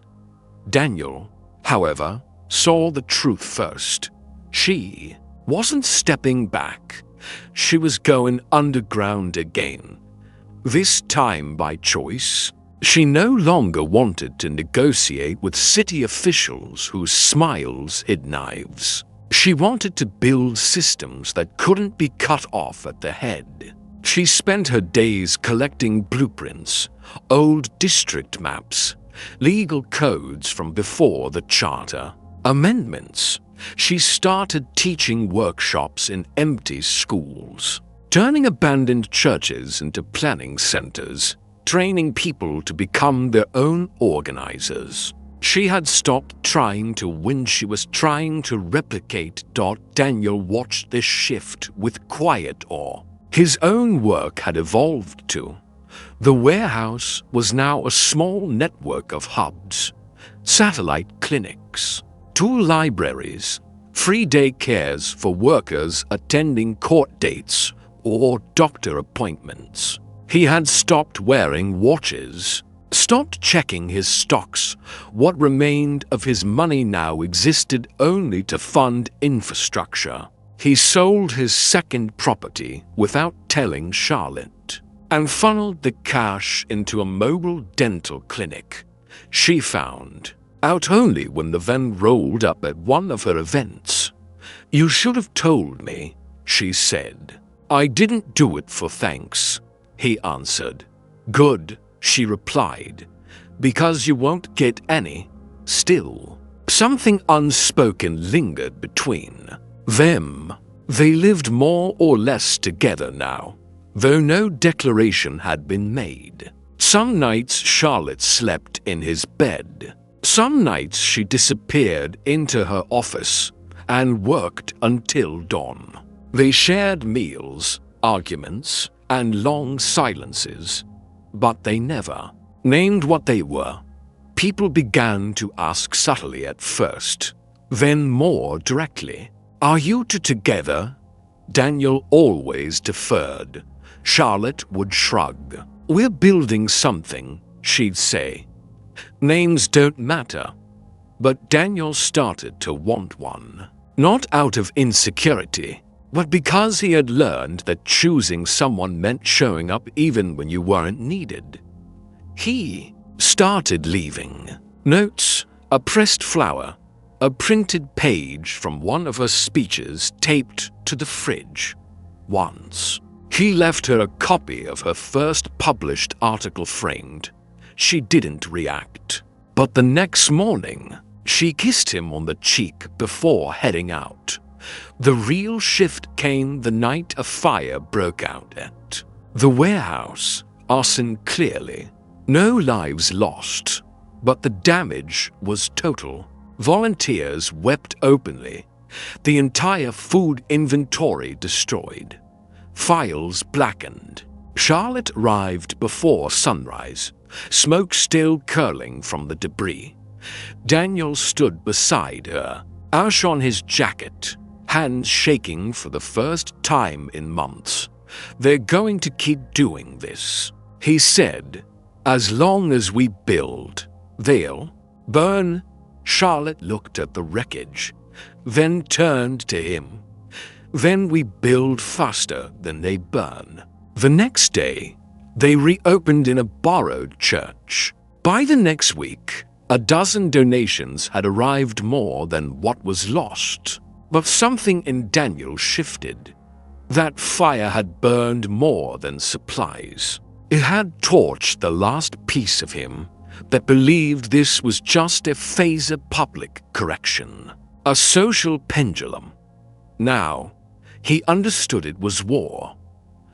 Daniel, however, saw the truth first. She wasn't stepping back. She was going underground again. This time by choice. She no longer wanted to negotiate with city officials whose smiles hid knives. She wanted to build systems that couldn't be cut off at the head. She spent her days collecting blueprints, old district maps, legal codes from before the charter, amendments. She started teaching workshops in empty schools, turning abandoned churches into planning centers, training people to become their own organizers. She had stopped trying to win, she was trying to replicate. Daniel watched this shift with quiet awe. His own work had evolved too. The warehouse was now a small network of hubs, satellite clinics, 2 libraries, free day cares for workers attending court dates or doctor appointments. He had stopped wearing watches, stopped checking his stocks. What remained of his money now existed only to fund infrastructure. He sold his second property without telling Charlotte and funneled the cash into a mobile dental clinic. She found out only when the van rolled up at one of her events. "You should have told me," she said. "I didn't do it for thanks," he answered. "Good," she replied, "because you won't get any." Still, something unspoken lingered between them. They lived more or less together now, though no declaration had been made. Some nights Charlotte slept in his bed. Some nights she disappeared into her office and worked until dawn. They shared meals, arguments, and long silences, but they never named what they were. People began to ask subtly at first, then more directly. "Are you two together?" Daniel always deferred. Charlotte would shrug. "We're building something," she'd say. Names don't matter. But Daniel started to want one. Not out of insecurity, but because he had learned that choosing someone meant showing up even when you weren't needed. He started leaving notes, a pressed flower, a printed page from one of her speeches taped to the fridge. Once, he left her a copy of her first published article framed. She didn't react. But the next morning, she kissed him on the cheek before heading out. The real shift came the night a fire broke out at the warehouse. Arson clearly. No lives lost, but the damage was total. Volunteers wept openly. The entire food inventory destroyed. Files blackened. Charlotte arrived before sunrise, smoke still curling from the debris. Daniel stood beside her, ash on his jacket, hands shaking for the first time in months. "They're going to keep doing this," he said. "As long as we build, they'll burn." Charlotte looked at the wreckage, then turned to him. "Then we build faster than they burn." The next day, they reopened in a borrowed church. By the next week, a dozen donations had arrived more than what was lost. But something in Daniel shifted. That fire had burned more than supplies. It had torched the last piece of him that believed this was just a phase of public correction, a social pendulum. Now, he understood it was war,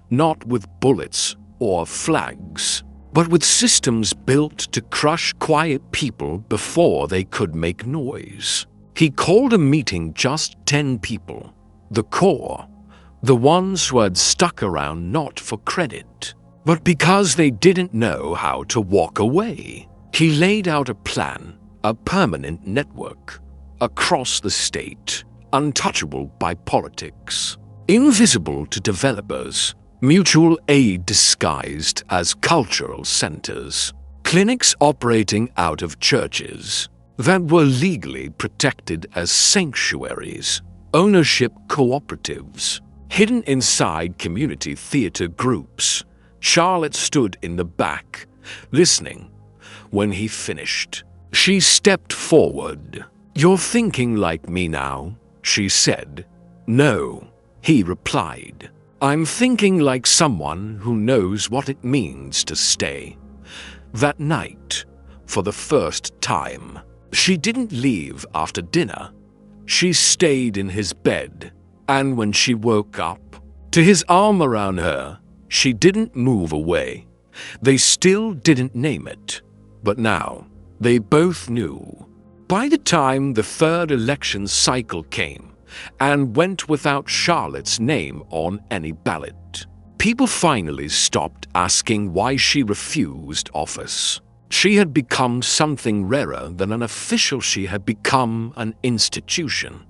not with bullets or flags, but with systems built to crush quiet people before they could make noise. He called a meeting just 10 people, the core, the ones who had stuck around not for credit, but because they didn't know how to walk away. He laid out a plan, a permanent network, across the state, untouchable by politics, invisible to developers, mutual aid disguised as cultural centers, clinics operating out of churches that were legally protected as sanctuaries, ownership cooperatives, hidden inside community theater groups. Charlotte stood in the back, listening. When he finished, she stepped forward. "You're thinking like me now," she said. "No," he replied. "I'm thinking like someone who knows what it means to stay." That night, for the first time, she didn't leave after dinner. She stayed in his bed, and when she woke up, to his arm around her, she didn't move away. They still didn't name it, but now they both knew. By the time the third election cycle came and went without Charlotte's name on any ballot, people finally stopped asking why she refused office. She had become something rarer than an official. She had become an institution.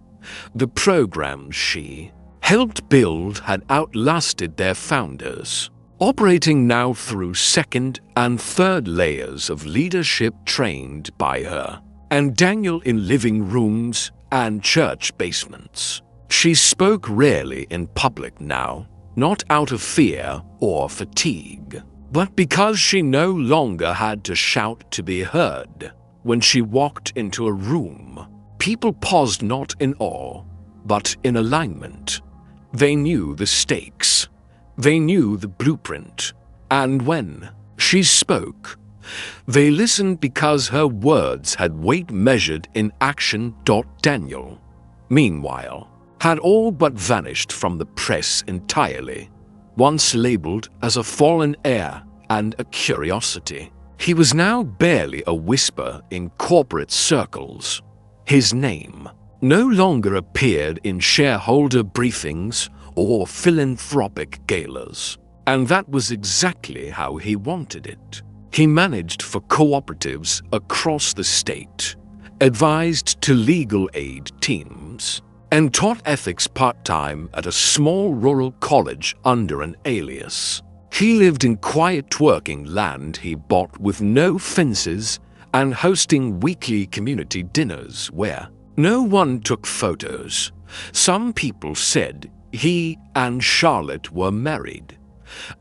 The programs she helped build had outlasted their founders, operating now through second and third layers of leadership trained by her, and Daniel in living rooms and church basements. She spoke rarely in public now, not out of fear or fatigue, but because she no longer had to shout to be heard. when she walked into a room, people paused not in awe, but in alignment. They knew the stakes. They knew the blueprint. And when she spoke, they listened because her words had weight measured in action. Daniel, meanwhile, had all but vanished from the press entirely. Once labeled as a fallen heir and a curiosity, he was now barely a whisper in corporate circles. His name no longer appeared in shareholder briefings or philanthropic galas, and that was exactly how he wanted it. He managed for cooperatives across the state, advised to legal aid teams, and taught ethics part-time at a small rural college under an alias. He lived in quiet working land he bought with no fences and hosting weekly community dinners where no one took photos. Some people said he and Charlotte were married.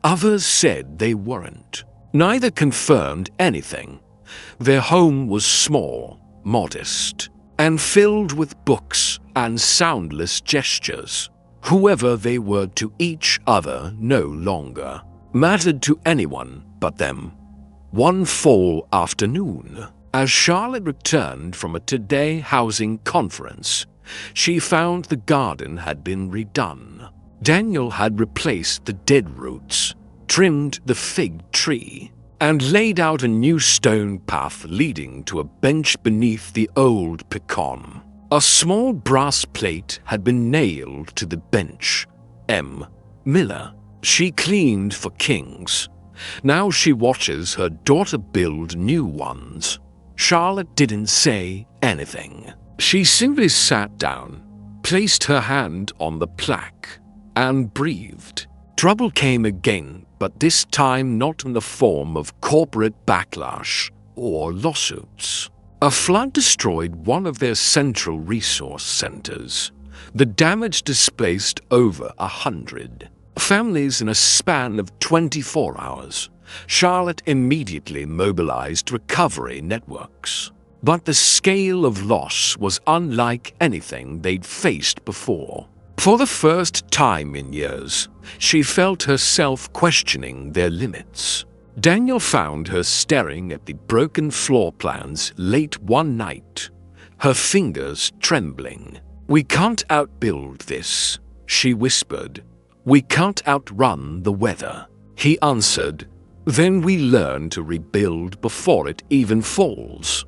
Others said they weren't. Neither confirmed anything. Their home was small, modest, and filled with books and soundless gestures. Whoever they were to each other no longer mattered to anyone but them. One fall afternoon, as Charlotte returned from a Today housing conference, she found the garden had been redone. Daniel had replaced the dead roots, trimmed the fig tree, and laid out a new stone path leading to a bench beneath the old pecan. A small brass plate had been nailed to the bench. M. Miller. She cleaned for kings. Now she watches her daughter build new ones. Charlotte didn't say anything. She simply sat down, placed her hand on the plaque, and breathed. Trouble came again, but this time not in the form of corporate backlash or lawsuits. A flood destroyed one of their central resource centers. The damage displaced over 100 families in a span of 24 hours. Charlotte immediately mobilized recovery networks. But the scale of loss was unlike anything they'd faced before. For the first time in years, she felt herself questioning their limits. Daniel found her staring at the broken floor plans late one night, her fingers trembling. "We can't outbuild this," she whispered. "We can't outrun the weather." He answered, "Then we learn to rebuild before it even falls."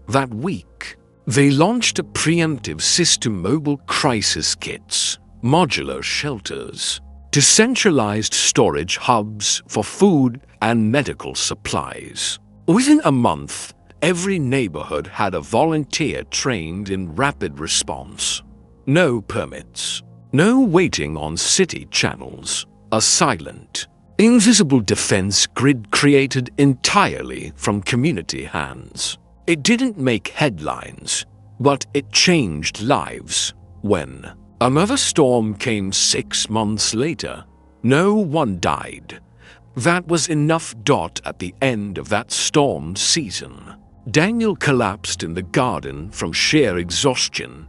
That week, they launched a preemptive system: mobile crisis kits, modular shelters, decentralized storage hubs for food and medical supplies. Within a month, every neighborhood had a volunteer trained in rapid response. No permits, no waiting on city channels, a silent, invisible defense grid created entirely from community hands. It didn't make headlines, but it changed lives. When another storm came 6 months later, no one died. That was enough. At the end of that storm season, Daniel collapsed in the garden from sheer exhaustion.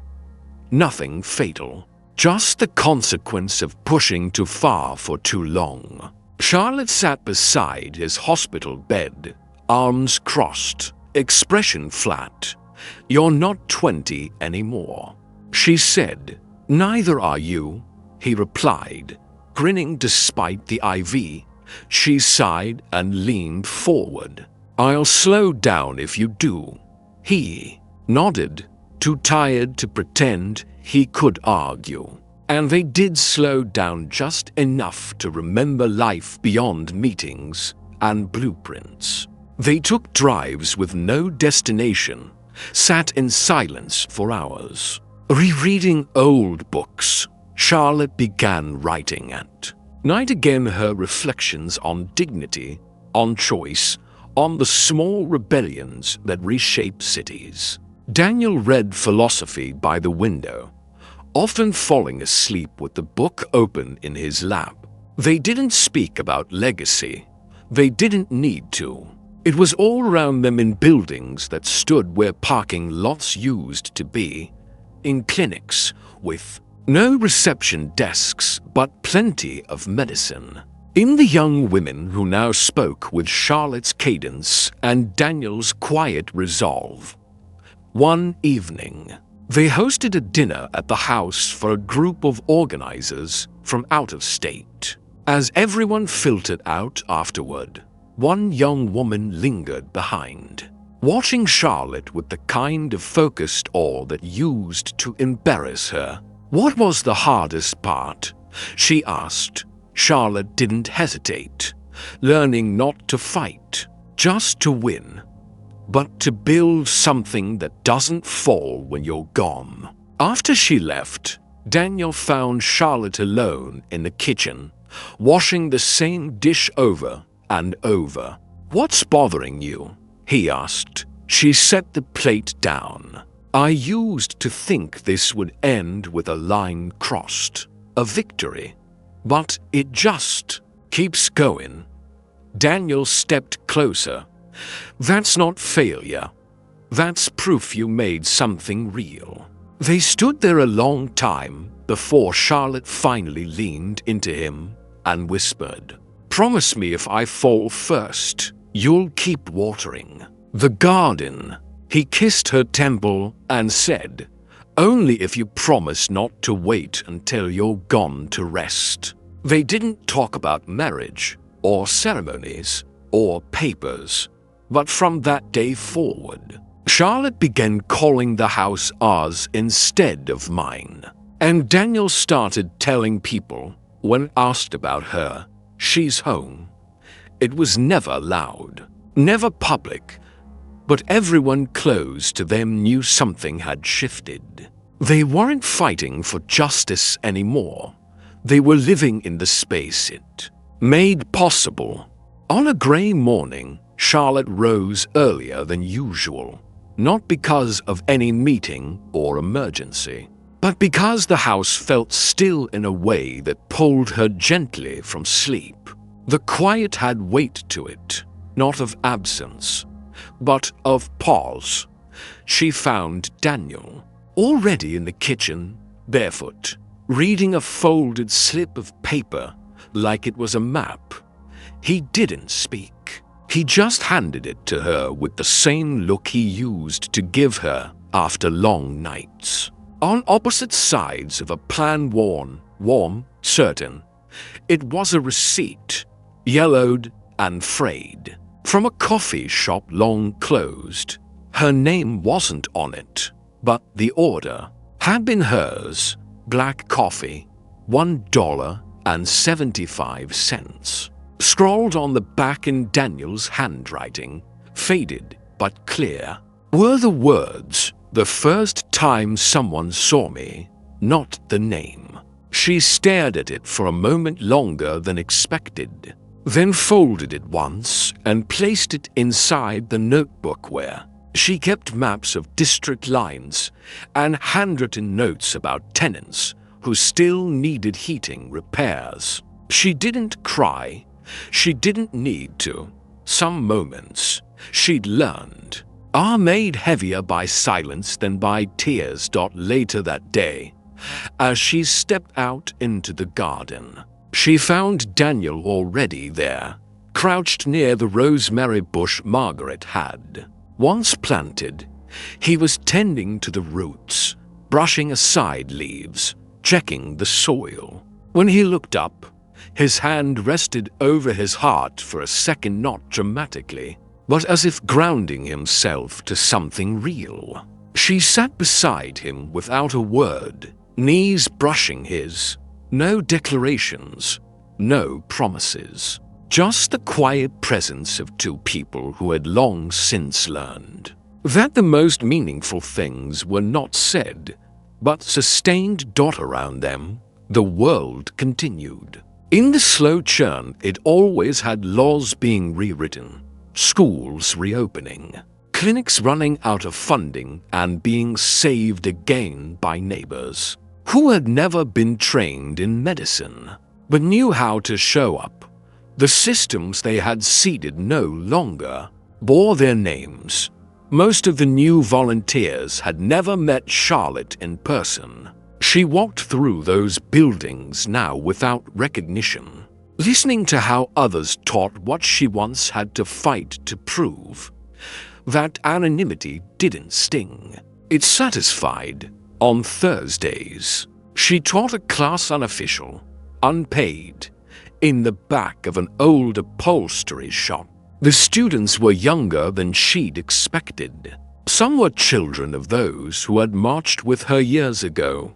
Nothing fatal, just the consequence of pushing too far for too long. Charlotte sat beside his hospital bed, arms crossed, expression flat. "You're not 20 anymore," she said. "Neither are you," he replied, grinning despite the IV. She sighed and leaned forward. "I'll slow down if you do." He nodded, too tired to pretend he could argue. And they did slow down just enough to remember life beyond meetings and blueprints. They took drives with no destination, sat in silence for hours, rereading old books. Charlotte began writing at night again her reflections on dignity, on choice, on the small rebellions that reshape cities. Daniel read philosophy by the window, often falling asleep with the book open in his lap. They didn't speak about legacy. They didn't need to. It was all around them in buildings that stood where parking lots used to be, in clinics with no reception desks but plenty of medicine. In the young women who now spoke with Charlotte's cadence and Daniel's quiet resolve. One evening, they hosted a dinner at the house for a group of organizers from out of state. As everyone filtered out afterward, one young woman lingered behind, watching Charlotte with the kind of focused awe that used to embarrass her. What was the hardest part? She asked. Charlotte didn't hesitate, learning not to fight, just to win, but to build something that doesn't fall when you're gone. After she left, Daniel found Charlotte alone in the kitchen, washing the same dish over and over. "What's bothering you?" he asked. She set the plate down. "I used to think this would end with a line crossed, a victory, but it just keeps going." Daniel stepped closer. "That's not failure. That's proof you made something real." They stood there a long time before Charlotte finally leaned into him and whispered, "Promise me if I fall first, you'll keep watering the garden." He kissed her temple and said, "Only if you promise not to wait until you're gone to rest." They didn't talk about marriage or ceremonies or papers, but from that day forward, Charlotte began calling the house ours instead of mine. And Daniel started telling people, when asked about her, "She's home." It was never loud, never public, but everyone close to them knew something had shifted. They weren't fighting for justice anymore. They were living in the space it made possible. On a gray morning, Charlotte rose earlier than usual, not because of any meeting or emergency, but because the house felt still in a way that pulled her gently from sleep. The quiet had weight to it, not of absence, but of pause. She found Daniel, already in the kitchen, barefoot, reading a folded slip of paper like it was a map. He didn't speak. He just handed it to her with the same look he used to give her after long nights. On opposite sides of a plan warm, certain. It was a receipt, yellowed and frayed, from a coffee shop long closed. Her name wasn't on it, but the order had been hers. Black coffee, $1.75. Scrawled on the back in Daniel's handwriting, faded but clear, were the words, "The first time someone saw me," not the name. She stared at it for a moment longer than expected, then folded it once and placed it inside the notebook where she kept maps of district lines and handwritten notes about tenants who still needed heating repairs. She didn't cry. She didn't need to. Some moments, she'd learned, are made heavier by silence than by tears. Later that day, as she stepped out into the garden, she found Daniel already there, crouched near the rosemary bush Margaret had once planted. He was tending to the roots, brushing aside leaves, checking the soil. When he looked up, his hand rested over his heart for a second, not dramatically, but as if grounding himself to something real. She sat beside him without a word, knees brushing his. No declarations, no promises. Just the quiet presence of two people who had long since learned that the most meaningful things were not said, but sustained. Around them, the world continued. In the slow churn, it always had laws being rewritten, schools reopening, clinics running out of funding and being saved again by neighbors who had never been trained in medicine, but knew how to show up. The systems they had seeded no longer bore their names. Most of the new volunteers had never met Charlotte in person. She walked through those buildings now without recognition, listening to how others taught what she once had to fight to prove. That anonymity didn't sting. It satisfied. On Thursdays, she taught a class unofficial, unpaid, in the back of an old upholstery shop. The students were younger than she'd expected. Some were children of those who had marched with her years ago.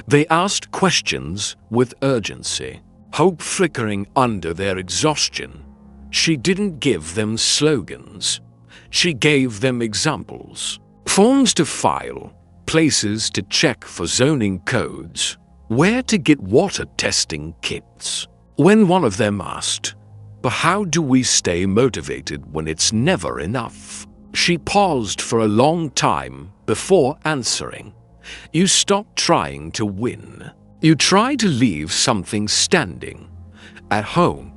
They asked questions with urgency, hope flickering under their exhaustion. She didn't give them slogans. She gave them examples. Forms to file, places to check for zoning codes, where to get water testing kits. When one of them asked, "But how do we stay motivated when it's never enough?" she paused for a long time before answering. You stop trying to win. You try to leave something standing. At home,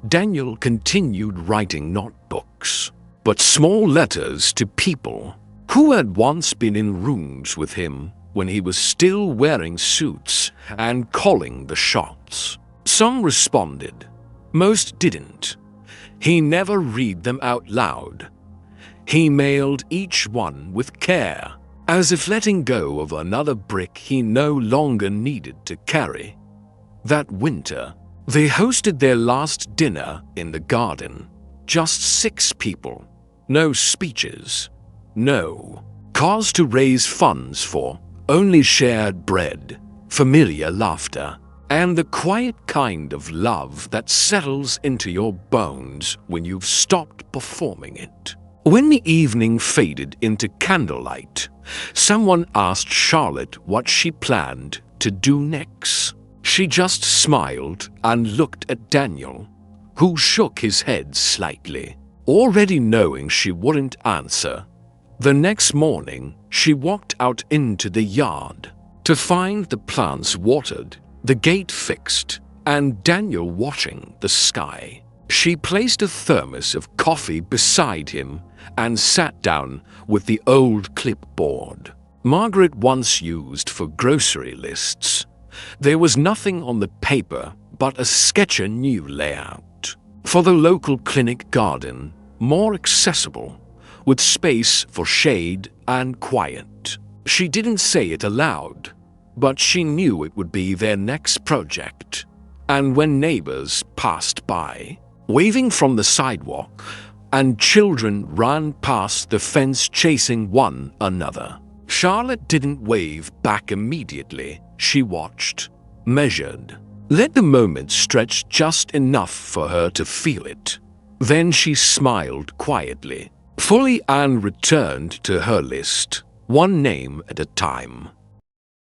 Daniel continued writing not books, but small letters to people who had once been in rooms with him when he was still wearing suits and calling the shots. Some responded. Most didn't. He never read them out loud. He mailed each one with care, as if letting go of another brick he no longer needed to carry. That winter, they hosted their last dinner in the garden. Just 6 people. No speeches. No cause to raise funds for. Only shared bread, familiar laughter, and the quiet kind of love that settles into your bones when you've stopped performing it. When the evening faded into candlelight, someone asked Charlotte what she planned to do next. She just smiled and looked at Daniel, who shook his head slightly, already knowing she wouldn't answer. The next morning, she walked out into the yard to find the plants watered, the gate fixed, and Daniel watching the sky. She placed a thermos of coffee beside him and sat down with the old clipboard Margaret once used for grocery lists. There was nothing on the paper but a sketcher new layout for the local clinic garden, more accessible, with space for shade and quiet. She didn't say it aloud, but she knew it would be their next project. And when neighbors passed by, waving from the sidewalk, and children ran past the fence chasing one another, Charlotte didn't wave back immediately. She watched, measured, let the moment stretch just enough for her to feel it. Then she smiled quietly, fully, and returned to her list, one name at a time.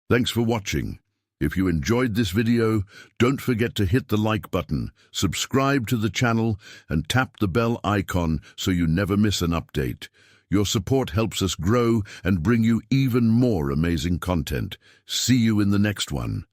Thanks for watching. If you enjoyed this video, don't forget to hit the like button, subscribe to the channel, and tap the bell icon so you never miss an update. Your support helps us grow and bring you even more amazing content. See you in the next one.